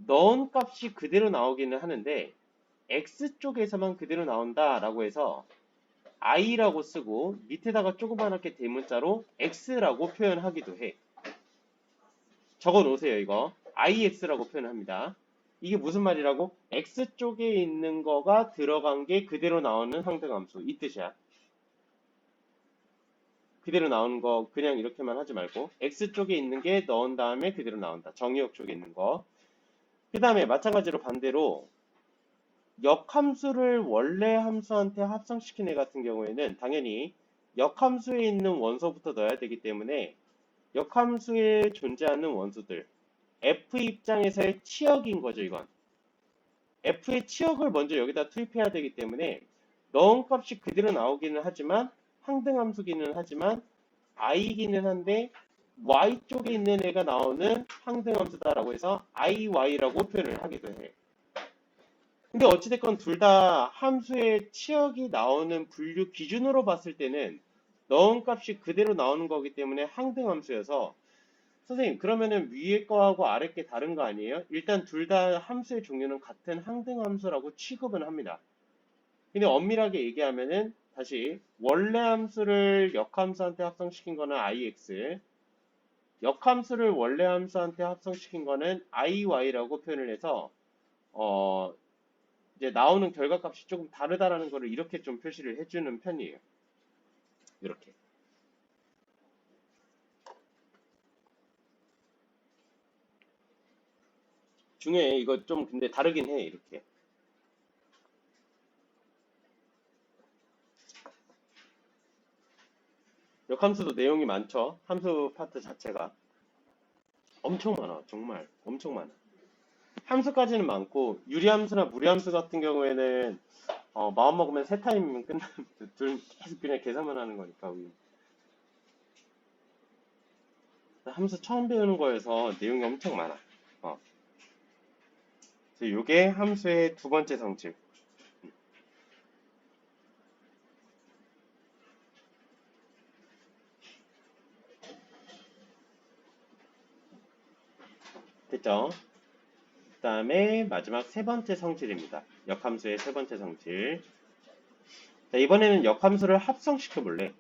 넣은 값이 그대로 나오기는 하는데 x 쪽에서만 그대로 나온다라고 해서 i라고 쓰고 밑에다가 조그맣게 대문자로 x라고 표현하기도 해. 적어 놓으세요, 이거. ix라고 표현합니다. 이게 무슨 말이라고? x 쪽에 있는 거가 들어간 게 그대로 나오는 상등함수. 이 뜻이야. 그대로 나오는 거 그냥 이렇게만 하지 말고 x 쪽에 있는 게 넣은 다음에 그대로 나온다. 정의역 쪽에 있는 거. 그 다음에 마찬가지로 반대로 역함수를 원래 함수한테 합성시킨 애 같은 경우에는 당연히 역함수에 있는 원소부터 넣어야 되기 때문에 역함수에 존재하는 원소들 f 입장에서의 치역인 거죠. 이건 f의 치역을 먼저 여기다 투입해야 되기 때문에 넣은 값이 그대로 나오기는 하지만 항등함수기는 하지만 i기는 한데 y 쪽에 있는 애가 나오는 항등함수다라고 해서 iy라고 표현을 하기도 해. 근데 어찌됐건 둘 다 함수의 치역이 나오는 분류 기준으로 봤을 때는 넣은 값이 그대로 나오는 거기 때문에 항등함수여서 선생님 그러면은 위에 거하고 아래 게 다른 거 아니에요? 일단 둘 다 함수의 종류는 같은 항등함수라고 취급은 합니다. 근데 엄밀하게 얘기하면은 다시 원래 함수를 역함수한테 합성시킨 거는 ix, 역함수를 원래 함수한테 합성시킨 거는 iy라고 표현을 해서 이제 나오는 결과값이 조금 다르다라는 거를 이렇게 좀 표시를 해주는 편이에요. 이렇게. 중에 이거 좀 근데 다르긴 해. 이렇게. 역함수도 내용이 많죠. 함수 파트 자체가. 엄청 많아. 정말. 엄청 많아. 함수까지는 많고 유리함수나 무리함수 같은 경우에는 마음 먹으면 세 타임이면 끝나면 둘 계속 그냥 계산만 하는 거니까. 함수 처음 배우는 거여서 내용이 엄청 많아. 그래서 이게 함수의 두 번째 성질. 됐죠? 그 다음에 마지막 세 번째 성질입니다. 역함수의 세 번째 성질. 자, 이번에는 역함수를 합성시켜 볼래.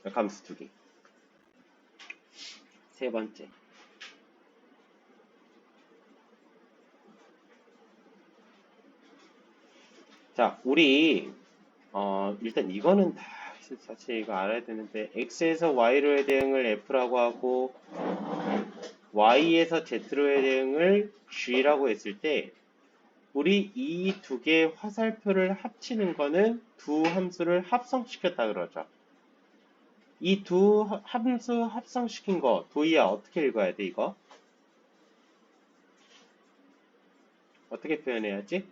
역함수 두 개. 세 번째. 자, 우리 일단 이거는 다 사실 이거 알아야 되는데 x에서 y로의 대응을 f라고 하고 y에서 z로의 대응을 g라고 했을 때 우리 이 두 개의 화살표를 합치는 거는 두 함수를 합성시켰다 그러죠. 이 두 함수 합성시킨 거 도희야 어떻게 읽어야 돼 이거? 어떻게 표현해야지?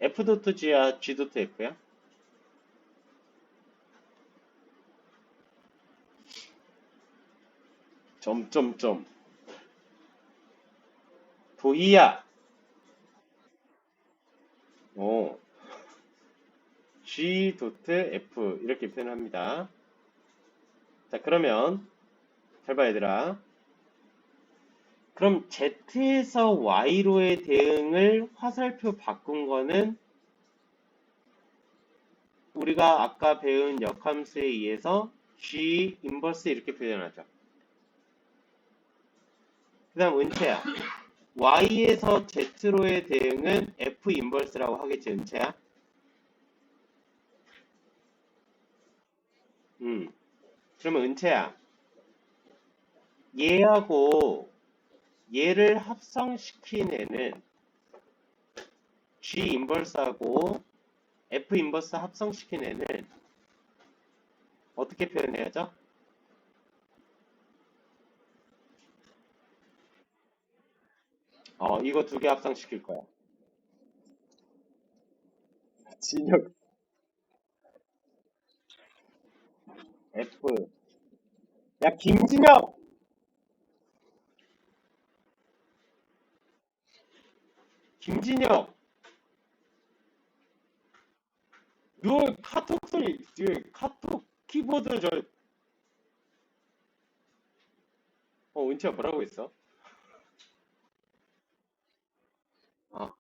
f.g야 g.f야? 점점점 도희야 g.f 이렇게 표현합니다. 자 그러면 잘 봐 얘들아. 그럼 z에서 y로의 대응을 화살표 바꾼 거는 우리가 아까 배운 역함수에 의해서 g 인버스 이렇게 표현하죠. 그 다음 은채야. y에서 z로의 대응은 f 인버스라고 하겠지 은채야? 그러면 은채야. 얘하고 얘를 합성시킨 애는 g 인버스하고 f 인버스 합성시킨 애는 어떻게 표현해야죠? 이거 두 개 합성시킬 거야. 진혁 F. 야, 김진혁! 김진혁! 너 카톡 소리, 카톡 키보드 은채야 뭐라고 했어? 어,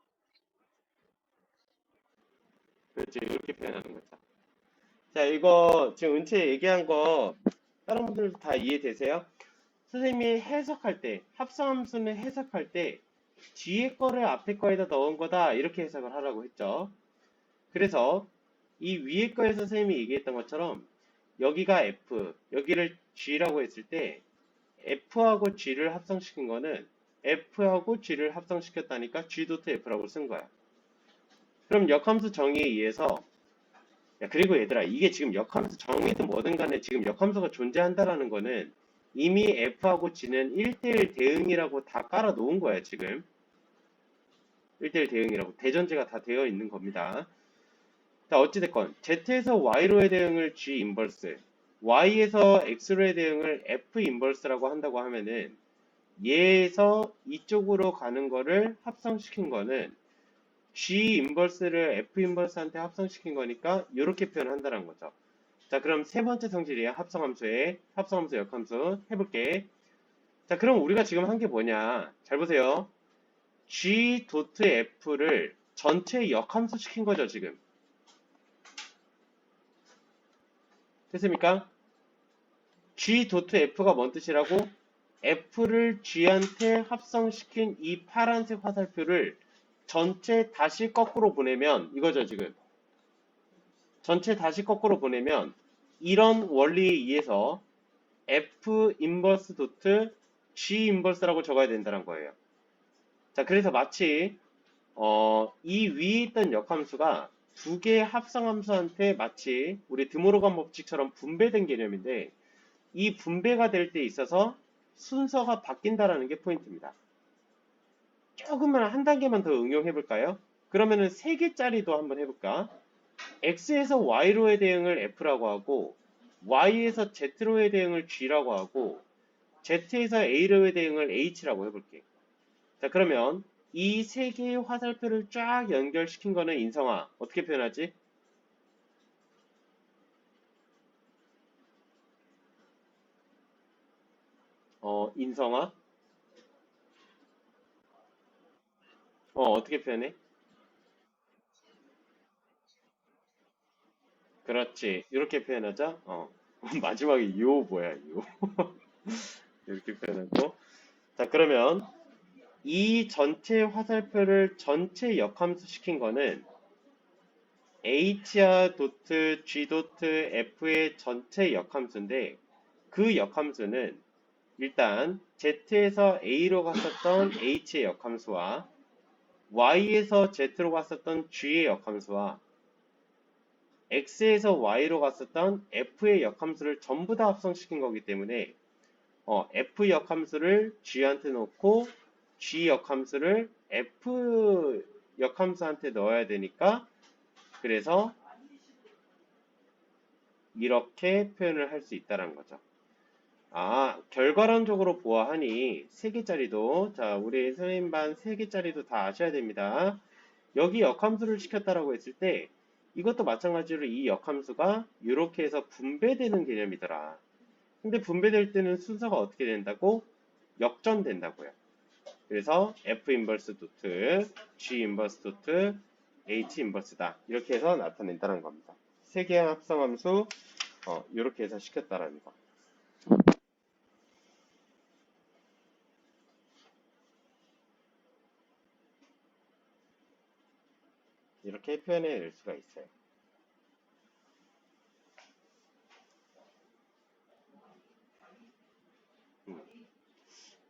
그렇지. 이렇게 표현하는 거죠. 자, 이거 지금 은채 얘기한 거 다른 분들도 다 이해되세요? 선생님이 해석할 때, 합성함수는 해석할 때 뒤에 거를 앞에 거에다 넣은 거다 이렇게 해석을 하라고 했죠. 그래서 이 위에 거에서 선생님이 얘기했던 것처럼 여기가 F, 여기를 G라고 했을 때 F하고 G를 합성시킨 거는 F하고 G를 합성시켰다니까 G.F라고 쓴 거야. 그럼 역함수 정의에 의해서 야, 그리고 얘들아, 이게 지금 역함수 정의든 뭐든 간에 지금 역함수가 존재한다라는 거는 이미 F하고 G는 1대1 대응이라고 다 깔아 놓은 거야, 지금. 1대1 대응이라고. 대전제가 다 되어 있는 겁니다. 자, 어찌됐건, Z에서 Y로의 대응을 G 인버스, Y에서 X로의 대응을 F 인버스라고 한다고 하면은, 얘에서 이쪽으로 가는 거를 합성시킨 거는 G 인버스를 F 인버스한테 합성시킨 거니까, 이렇게 표현한다는 거죠. 자, 그럼 세 번째 성질이에요. 합성함수 역함수 해볼게. 자, 그럼 우리가 지금 한 게 뭐냐? 잘 보세요. G.F를 전체 역함수 시킨 거죠, 지금. 됐습니까? G.F가 뭔 뜻이라고? F를 G한테 합성시킨 이 파란색 화살표를 전체 다시 거꾸로 보내면 이거죠, 지금. 전체 다시 거꾸로 보내면 이런 원리에 의해서 F 인버스 도트 G 인버스라고 적어야 된다는 거예요. 자, 그래서 마치 이 위에 있던 역함수가 두 개의 합성함수한테 마치 우리 드모르간 법칙처럼 분배된 개념인데 이 분배가 될 때 있어서 순서가 바뀐다라는 게 포인트입니다. 조금만 한 단계만 더 응용해 볼까요? 그러면은 세 개짜리도 한번 해볼까? X에서 Y로의 대응을 F라고 하고 Y에서 Z로의 대응을 G라고 하고 Z에서 A로의 대응을 H라고 해볼게. 자, 그러면 이 세 개의 화살표를 쫙 연결시킨 거는 인성아. 어떻게 표현하지? 인성아? 어떻게 표현해? 그렇지. 이렇게 표현하자. 마지막에 요 뭐야, 요. 이렇게 표현하고. 자, 그러면 이 전체 화살표를 전체 역함수 시킨 거는 H야 도트 G 도트 F의 전체 역함수인데 그 역함수는 일단 Z에서 A로 갔었던 H의 역함수와 Y에서 Z로 갔었던 G의 역함수와 X에서 Y로 갔었던 F의 역함수를 전부 다 합성시킨 거기 때문에 F 역함수를 G한테 놓고 G 역함수를 F 역함수한테 넣어야 되니까 그래서 이렇게 표현을 할 수 있다는 거죠. 결과론적으로 보아하니 3개짜리도 자 우리 선생님 반 3개짜리도 다 아셔야 됩니다. 여기 역함수를 시켰다라고 했을 때 이것도 마찬가지로 이 역함수가 이렇게 해서 분배되는 개념이더라. 근데 분배될 때는 순서가 어떻게 된다고? 역전된다고요. 그래서 F 인버스 도트, G 인버스 도트, H 인버스다. 이렇게 해서 나타낸다는 겁니다. 3개의 합성함수 이렇게 해서 시켰다라는 거. 이렇게 표현해낼 수가 있어요.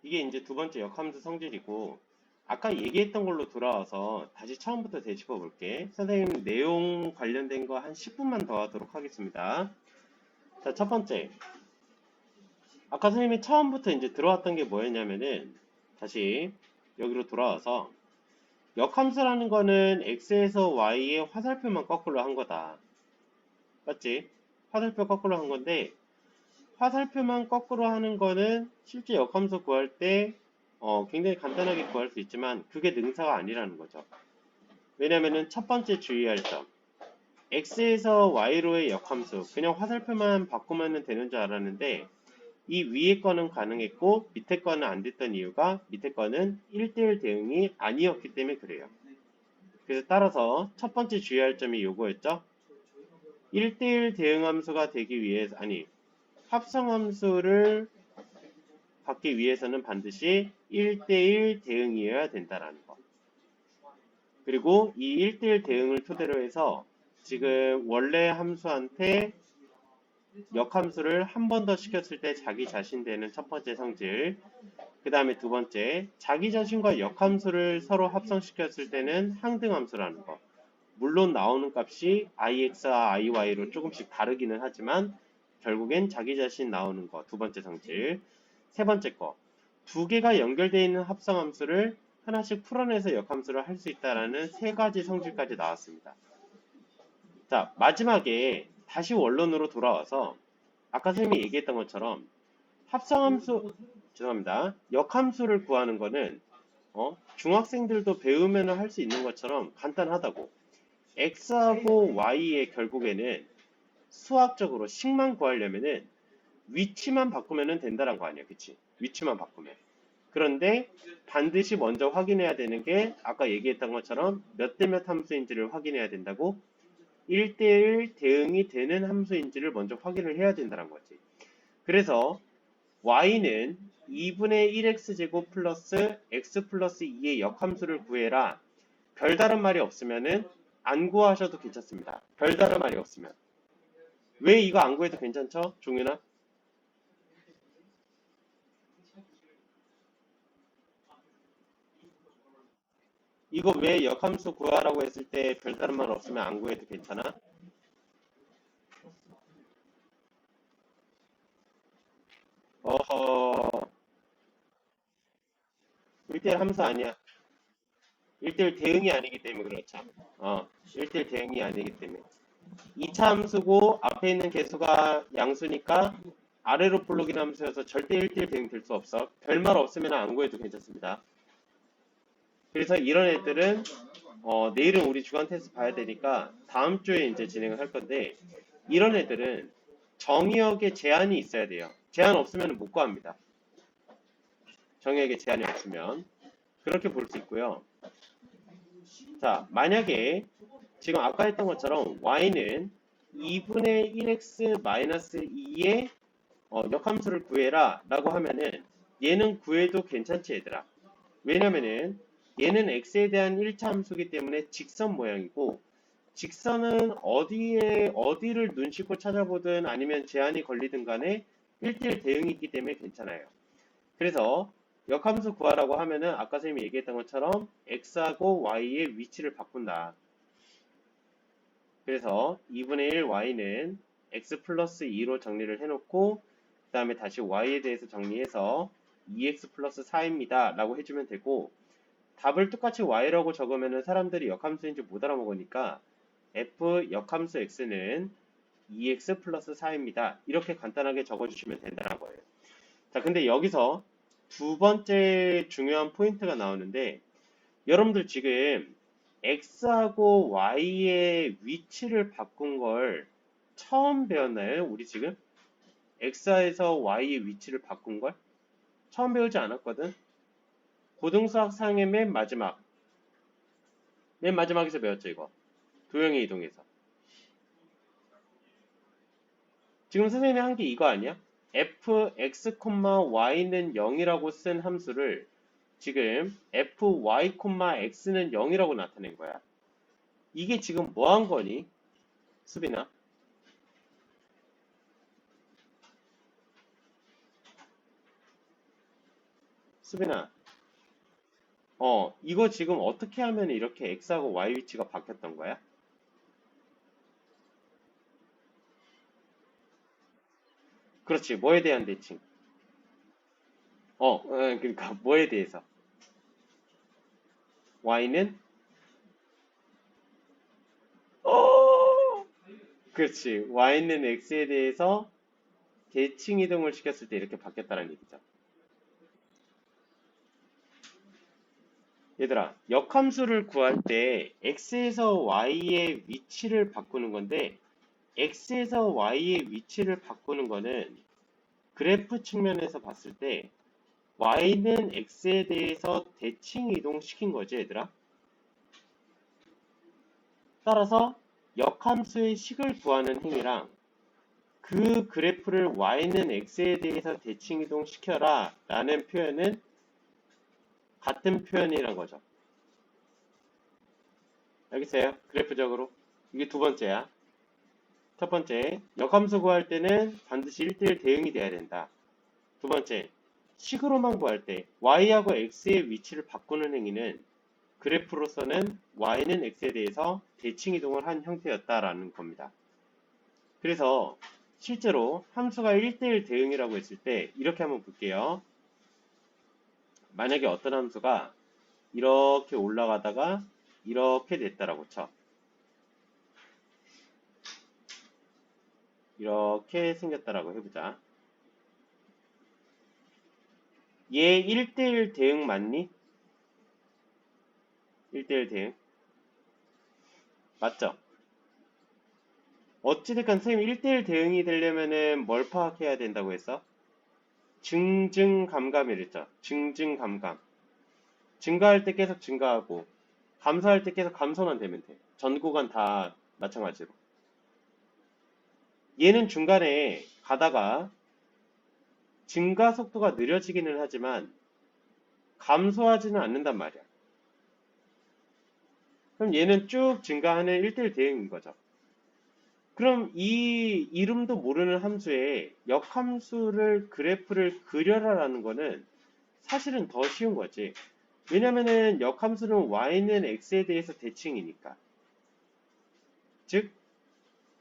이게 이제 두 번째 역함수 성질이고 아까 얘기했던 걸로 돌아와서 다시 처음부터 되짚어 볼게. 선생님 내용 관련된 거 한 10분만 더 하도록 하겠습니다. 자, 첫 번째. 아까 선생님이 처음부터 이제 들어왔던 게 뭐였냐면은 다시 여기로 돌아와서 역함수라는 거는 x에서 y의 화살표만 거꾸로 한 거다. 맞지? 화살표 거꾸로 한 건데 화살표만 거꾸로 하는 거는 실제 역함수 구할 때 굉장히 간단하게 구할 수 있지만 그게 능사가 아니라는 거죠. 왜냐면은 첫 번째 주의할 점 x에서 y로의 역함수 그냥 화살표만 바꾸면 되는 줄 알았는데 이 위에 거는 가능했고 밑에 거는 안 됐던 이유가 밑에 거는 1대1 대응이 아니었기 때문에 그래요. 그래서 따라서 첫 번째 주의할 점이 요거였죠. 1대1 대응함수가 되기 위해서 합성함수를 받기 위해서는 반드시 1대1 대응이어야 된다라는 거. 그리고 이 1대1 대응을 토대로 해서 지금 원래 함수한테 역함수를 한 번 더 시켰을 때 자기 자신 되는 첫 번째 성질, 그 다음에 두 번째, 자기 자신과 역함수를 서로 합성시켰을 때는 항등함수라는 거. 물론 나오는 값이 ix와 iy로 조금씩 다르기는 하지만 결국엔 자기 자신 나오는 거, 두 번째 성질. 세 번째 거, 두 개가 연결되어 있는 합성함수를 하나씩 풀어내서 역함수를 할 수 있다라는 세 가지 성질까지 나왔습니다. 자, 마지막에 다시 원론으로 돌아와서 아까 선생님이 얘기했던 것처럼 역함수를 구하는 거는 중학생들도 배우면 할 수 있는 것처럼 간단하다고. x하고 y의 결국에는 수학적으로 식만 구하려면은 위치만 바꾸면 된다는 거 아니야, 그치? 위치만 바꾸면. 그런데 반드시 먼저 확인해야 되는 게 아까 얘기했던 것처럼 몇 대 몇 함수인지를 확인해야 된다고. 1대1 대응이 되는 함수인지를 먼저 확인을 해야 된다는 거지. 그래서 y는 2분의 1x제곱 플러스 x 플러스 2의 역함수를 구해라. 별다른 말이 없으면은 안 구하셔도 괜찮습니다. 별다른 말이 없으면. 왜 이거 안 구해도 괜찮죠? 종윤아? 이거 왜 역함수 구하라고 했을 때 별다른 말 없으면 안 구해도 괜찮아? 어허, 1대1 함수 아니야. 1대1 대응이 아니기 때문에 그렇죠. 1대1 대응이 아니기 때문에. 2차 함수고 앞에 있는 개수가 양수니까 아래로 볼록인 함수여서 절대 1대1 대응 될 수 없어. 별말 없으면 안 구해도 괜찮습니다. 그래서 이런 애들은 내일은 우리 주간 테스트 봐야 되니까 다음 주에 이제 진행을 할 건데 이런 애들은 정의역에 제한이 있어야 돼요. 제한 없으면 못 구합니다. 정의역에 제한이 없으면 그렇게 볼 수 있고요. 자, 만약에 지금 아까 했던 것처럼 y는 2분의 1x-2의 역함수를 구해라 라고 하면은 얘는 구해도 괜찮지 얘들아. 왜냐면은 얘는 x에 대한 1차 함수이기 때문에 직선 모양이고 직선은 어디를 눈 씻고 찾아보든 아니면 제한이 걸리든 간에 1대1 대응이 있기 때문에 괜찮아요. 그래서 역함수 구하라고 하면은 아까 선생님이 얘기했던 것처럼 x하고 y의 위치를 바꾼다. 그래서 2분의 1 y는 x 플러스 2로 정리를 해놓고 그 다음에 다시 y에 대해서 정리해서 2x 플러스 4입니다 라고 해주면 되고 답을 똑같이 y라고 적으면 사람들이 역함수인지 못 알아먹으니까 f 역함수 x는 2x 플러스 4입니다. 이렇게 간단하게 적어주시면 된다는 거예요. 자, 근데 여기서 두 번째 중요한 포인트가 나오는데 여러분들 지금 x하고 y의 위치를 바꾼 걸 처음 배웠나요? 우리 지금 x에서 y의 위치를 바꾼 걸 처음 배우지 않았거든? 고등수학상의 맨 마지막에서 배웠죠 이거. 도형의 이동에서. 지금 선생님이 한 게 이거 아니야? fx, y는 0이라고 쓴 함수를 지금 fy, x는 0이라고 나타낸 거야. 이게 지금 뭐 한 거니? 수빈아? 수빈아, 이거 지금 어떻게 하면 이렇게 x하고 y 위치가 바뀌었던 거야? 그렇지, 뭐에 대한 대칭? 그러니까 뭐에 대해서? y는? 그렇지, y는 x에 대해서 대칭 이동을 시켰을 때 이렇게 바뀌었다는 얘기죠. 얘들아, 역함수를 구할 때 x에서 y의 위치를 바꾸는 건데 x에서 y의 위치를 바꾸는 거는 그래프 측면에서 봤을 때 y는 x에 대해서 대칭 이동시킨 거지, 얘들아. 따라서 역함수의 식을 구하는 행위랑 그 그래프를 y는 x에 대해서 대칭 이동시켜라 라는 표현은 같은 표현이란 거죠. 알겠어요? 그래프적으로. 이게 두 번째야. 첫 번째, 역함수 구할 때는 반드시 1대1 대응이 돼야 된다. 두 번째, 식으로만 구할 때 y하고 x의 위치를 바꾸는 행위는 그래프로서는 y는 x에 대해서 대칭 이동을 한 형태였다라는 겁니다. 그래서 실제로 함수가 1대1 대응이라고 했을 때 이렇게 한번 볼게요. 만약에 어떤 함수가 이렇게 올라가다가 이렇게 됐다라고 쳐. 이렇게 생겼다라고 해보자. 얘 1대1 대응 맞니? 1대1 대응. 맞죠? 어찌됐건 선생님 1대1 대응이 되려면은 뭘 파악해야 된다고 했어? 증증감감이랬죠. 증증감감. 증가할 때 계속 증가하고 감소할 때 계속 감소만 되면 돼. 전 구간 다 마찬가지로. 얘는 중간에 가다가 증가 속도가 느려지기는 하지만 감소하지는 않는단 말이야. 그럼 얘는 쭉 증가하는 1대1 대응인 거죠. 그럼 이 이름도 모르는 함수에 역함수를 그래프를 그려라라는 거는 사실은 더 쉬운 거지. 왜냐면은 역함수는 y는 x에 대해서 대칭이니까. 즉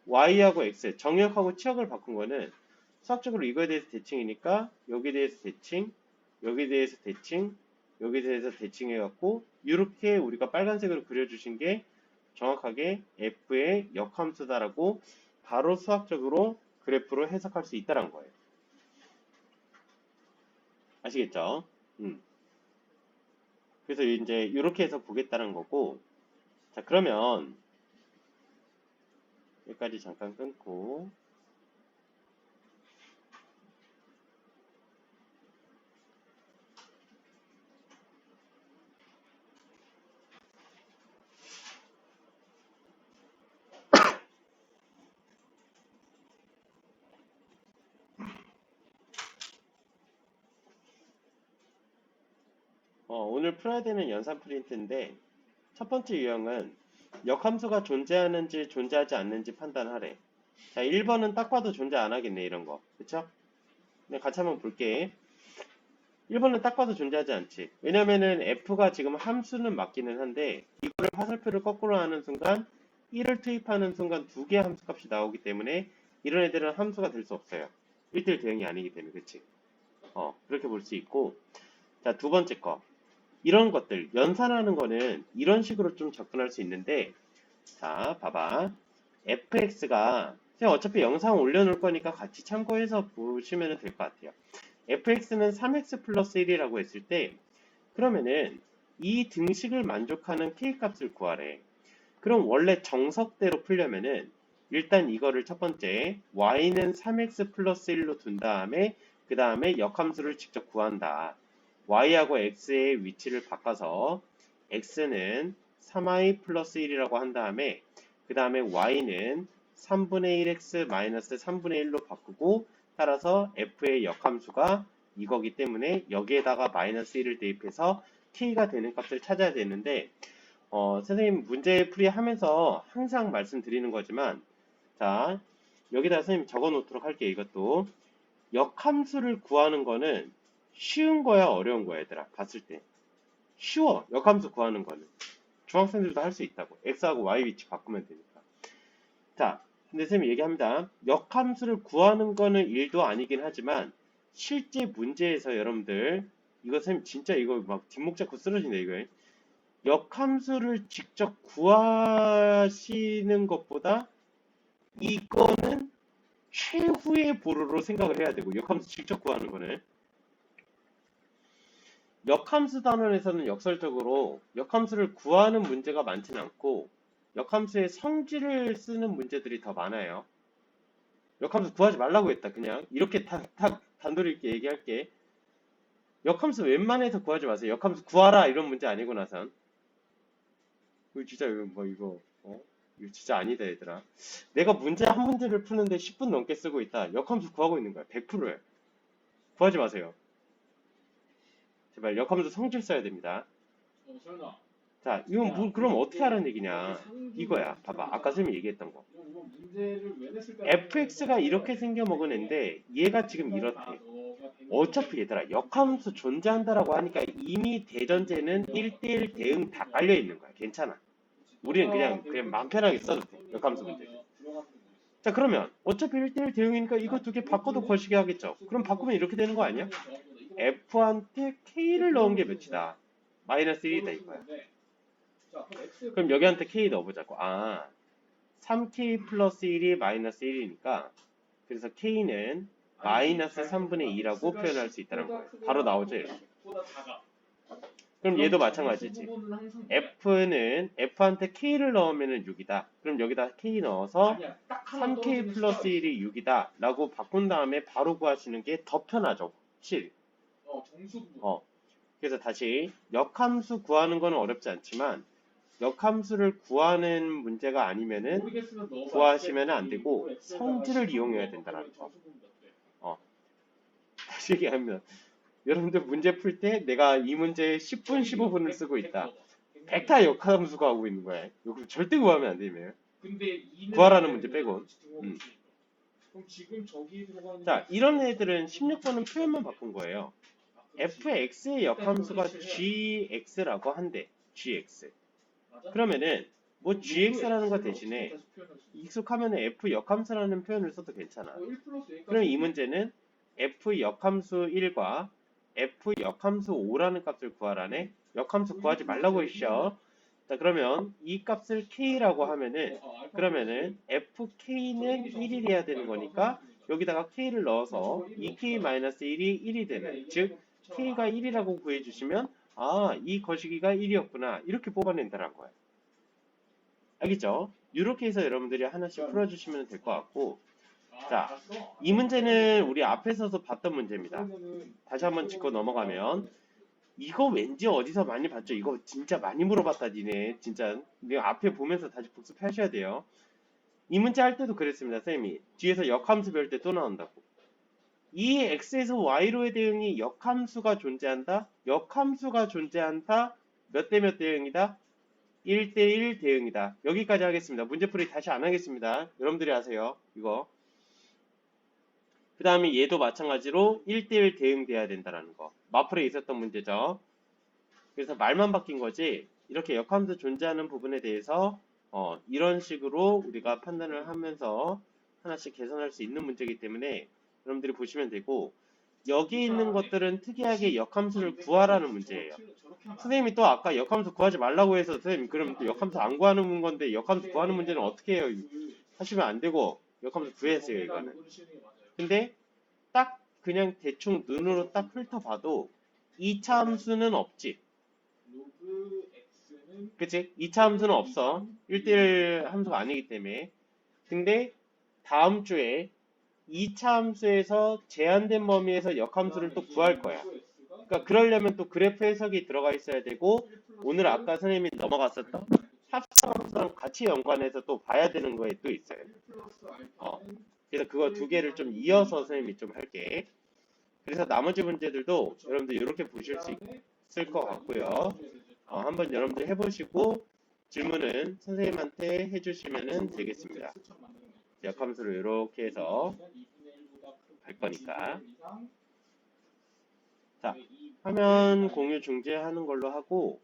y하고 x, 정역하고 치역을 바꾼 거는 수학적으로 이거에 대해서 대칭이니까 여기에 대해서 대칭, 여기에 대해서 대칭, 여기에 대해서 대칭해갖고 이렇게 우리가 빨간색으로 그려주신 게 정확하게 f의 역함수다라고 바로 수학적으로 그래프로 해석할 수 있다는 거예요. 아시겠죠? 그래서 이제 이렇게 해서 보겠다는 거고, 자 그러면 여기까지 잠깐 끊고 오늘 풀어야 되는 연산 프린트인데 첫 번째 유형은 역함수가 존재하는지 존재하지 않는지 판단하래. 자, 1번은 딱 봐도 존재 안 하겠네, 이런 거. 그쵸? 근데 같이 한번 볼게. 1번은 딱 봐도 존재하지 않지. 왜냐면은 f가 지금 함수는 맞기는 한데 이거를 화살표를 거꾸로 하는 순간 1을 투입하는 순간 두 개의 함수값이 나오기 때문에 이런 애들은 함수가 될 수 없어요. 1대1 대응이 아니기 때문에, 그치? 그렇게 볼 수 있고. 자, 두 번째 거. 이런 것들, 연산하는 거는 이런 식으로 좀 접근할 수 있는데, 자, 봐봐. fx가, 그냥 어차피 영상 올려놓을 거니까 같이 참고해서 보시면 될 것 같아요. fx는 3x 플러스 1이라고 했을 때, 그러면은 이 등식을 만족하는 k값을 구하래. 그럼 원래 정석대로 풀려면은, 일단 이거를 첫 번째, y는 3x 플러스 1로 둔 다음에, 그 다음에 역함수를 직접 구한다. y하고 x의 위치를 바꿔서 x는 3i 플러스 1이라고 한 다음에 그 다음에 y는 3분의 1x 마이너스 3분의 1로 바꾸고 따라서 f의 역함수가 이거기 때문에 여기에다가 마이너스 1을 대입해서 k가 되는 값을 찾아야 되는데 선생님 문제 풀이하면서 항상 말씀드리는 거지만 자 여기다 선생님 적어 놓도록 할게요. 이것도 역함수를 구하는 거는 쉬운 거야, 어려운 거야, 얘들아? 봤을 때. 쉬워. 역함수 구하는 거는. 중학생들도 할 수 있다고. x하고 y 위치 바꾸면 되니까. 자, 근데 선생님이 얘기합니다. 역함수를 구하는 거는 일도 아니긴 하지만 실제 문제에서 여러분들 이거 선생님 진짜 이거 막 뒷목 잡고 쓰러지네, 이거. 역함수를 직접 구하시는 것보다 이거는 최후의 보루로 생각을 해야 되고 역함수 직접 구하는 거는 역함수 단원에서는 역설적으로 역함수를 구하는 문제가 많지는 않고 역함수의 성질을 쓰는 문제들이 더 많아요. 역함수 구하지 말라고 했다. 그냥 이렇게 딱 단도리 있게 얘기할게. 역함수 웬만해서 구하지 마세요. 역함수 구하라 이런 문제 아니고 나선. 이거 진짜 이거 진짜 아니다 얘들아. 내가 문제 한 문제를 푸는데 10분 넘게 쓰고 있다. 역함수 구하고 있는 거야. 100%야. 구하지 마세요. 제발 역함수 성질 써야 됩니다. 설마. 자, 이건 그럼 어떻게 하라는 얘기냐? 이거야. 봐봐. 아까 선생님이 얘기했던 거. 이거 문제를 왜 냈을까? fx가 이렇게 생겨 먹은 애인데 얘가 지금 이렇대. 어차피 얘들아 역함수 존재한다라고 하니까 이미 대전제는 1대1 대응 다 깔려 있는 거야. 괜찮아. 우리는 그냥 마음 편하게 써도 돼. 역함수 문제. 자, 그러면 어차피 1대1 대응이니까 이거 두 개 바꿔도 거시기 하겠죠. 그럼 바꾸면 이렇게 되는 거 아니야? f한테 k를 넣은 게 몇이다? 마이너스 1이다 이거야. 그럼 여기한테 k 넣어보자고. 3k 플러스 1이 마이너스 1이니까 그래서 k는 마이너스 3분의 2라고 표현할 수 있다는 거예요. 바로 나오죠. 그럼 얘도 마찬가지지. f한테 k를 넣으면 6이다. 그럼 여기다 k 넣어서 3k 플러스 1이 6이다 라고 바꾼 다음에 바로 구하시는 게 더 편하죠. 7. 그래서 다시 역함수 구하는 건 어렵지 않지만 역함수를 구하는 문제가 아니면은 구하시면 안 되고 성질을 이용해야 된다는 거. 다시 얘기하면 여러분들 문제 풀 때 내가 이 문제에 10분, 15분을 쓰고 있다. 벡터 역함수 구하고 있는 거야. 이거 절대 구하면 안 되면. 구하라는 문제 빼고. 자, 이런 애들은 16번은 표현만 바꾼 거예요. fx의 역함수가 gx라고 한대. gx. 그러면은 뭐 gx라는 거 대신에 익숙하면 f 역함수라는 표현을 써도 괜찮아. 그럼 이 문제는 f 역함수 1과 f 역함수 5라는 값을 구하라네. 역함수 구하지 말라고 했죠. 자, 그러면 이 값을 k라고 하면은 그러면은 fk는 1이 돼야 되는 거니까 여기다가 k를 넣어서 2k-1이 1이 되는, 즉 k가 1이라고 구해주시면 이 거시기가 1이었구나 이렇게 뽑아낸다는 거예요. 알겠죠? 이렇게 해서 여러분들이 하나씩 풀어주시면 될 것 같고, 자, 이 문제는 우리 앞에서도 봤던 문제입니다. 다시 한번 짚고 넘어가면 이거 왠지 어디서 많이 봤죠? 이거 진짜 많이 물어봤다 니네. 진짜 내가 앞에 보면서 다시 복습하셔야 돼요. 이 문제 할 때도 그랬습니다. 선생님이 뒤에서 역함수 배울 때 또 나온다고. 이 x에서 y로의 대응이 역함수가 존재한다? 역함수가 존재한다? 몇 대 몇 대응이다? 1대1 대응이다. 여기까지 하겠습니다. 문제풀이 다시 안 하겠습니다. 여러분들이 아세요. 이거. 그 다음에 얘도 마찬가지로 1대1 대응돼야 된다는 거. 마플에 있었던 문제죠. 그래서 말만 바뀐 거지 이렇게 역함수 존재하는 부분에 대해서 이런 식으로 우리가 판단을 하면서 하나씩 개선할 수 있는 문제이기 때문에 여러분들이 보시면 되고, 여기 있는 것들은 특이하게 역함수를 구하라는 문제예요. 선생님이 또 아까 역함수 구하지 말라고 해서 선생님 그럼 또 역함수 안 구하는 건데 역함수 구하는 문제는 어떻게 해요? 하시면 안 되고 역함수 구했어요 이거는. 근데 딱 그냥 대충 눈으로 딱 훑어봐도 2차 함수는 없지. 그치? 2차 함수는 없어. 1대1 함수가 아니기 때문에. 근데 다음 주에 2차 함수에서 제한된 범위에서 역함수를 또 구할 거야. 그러니까 그러려면 또 그래프 해석이 들어가 있어야 되고, 오늘 아까 선생님이 넘어갔었던 합성함수랑 같이 연관해서 또 봐야 되는 거에 또 있어요. 그래서 그거 두 개를 좀 이어서 선생님이 좀 할게. 그래서 나머지 문제들도 여러분들 이렇게 보실 수 있을 것 같고요. 한번 여러분들 해보시고 질문은 선생님한테 해주시면 되겠습니다. 역함수를 이렇게 해서 할 거니까. 자, 화면 공유 중지하는 걸로 하고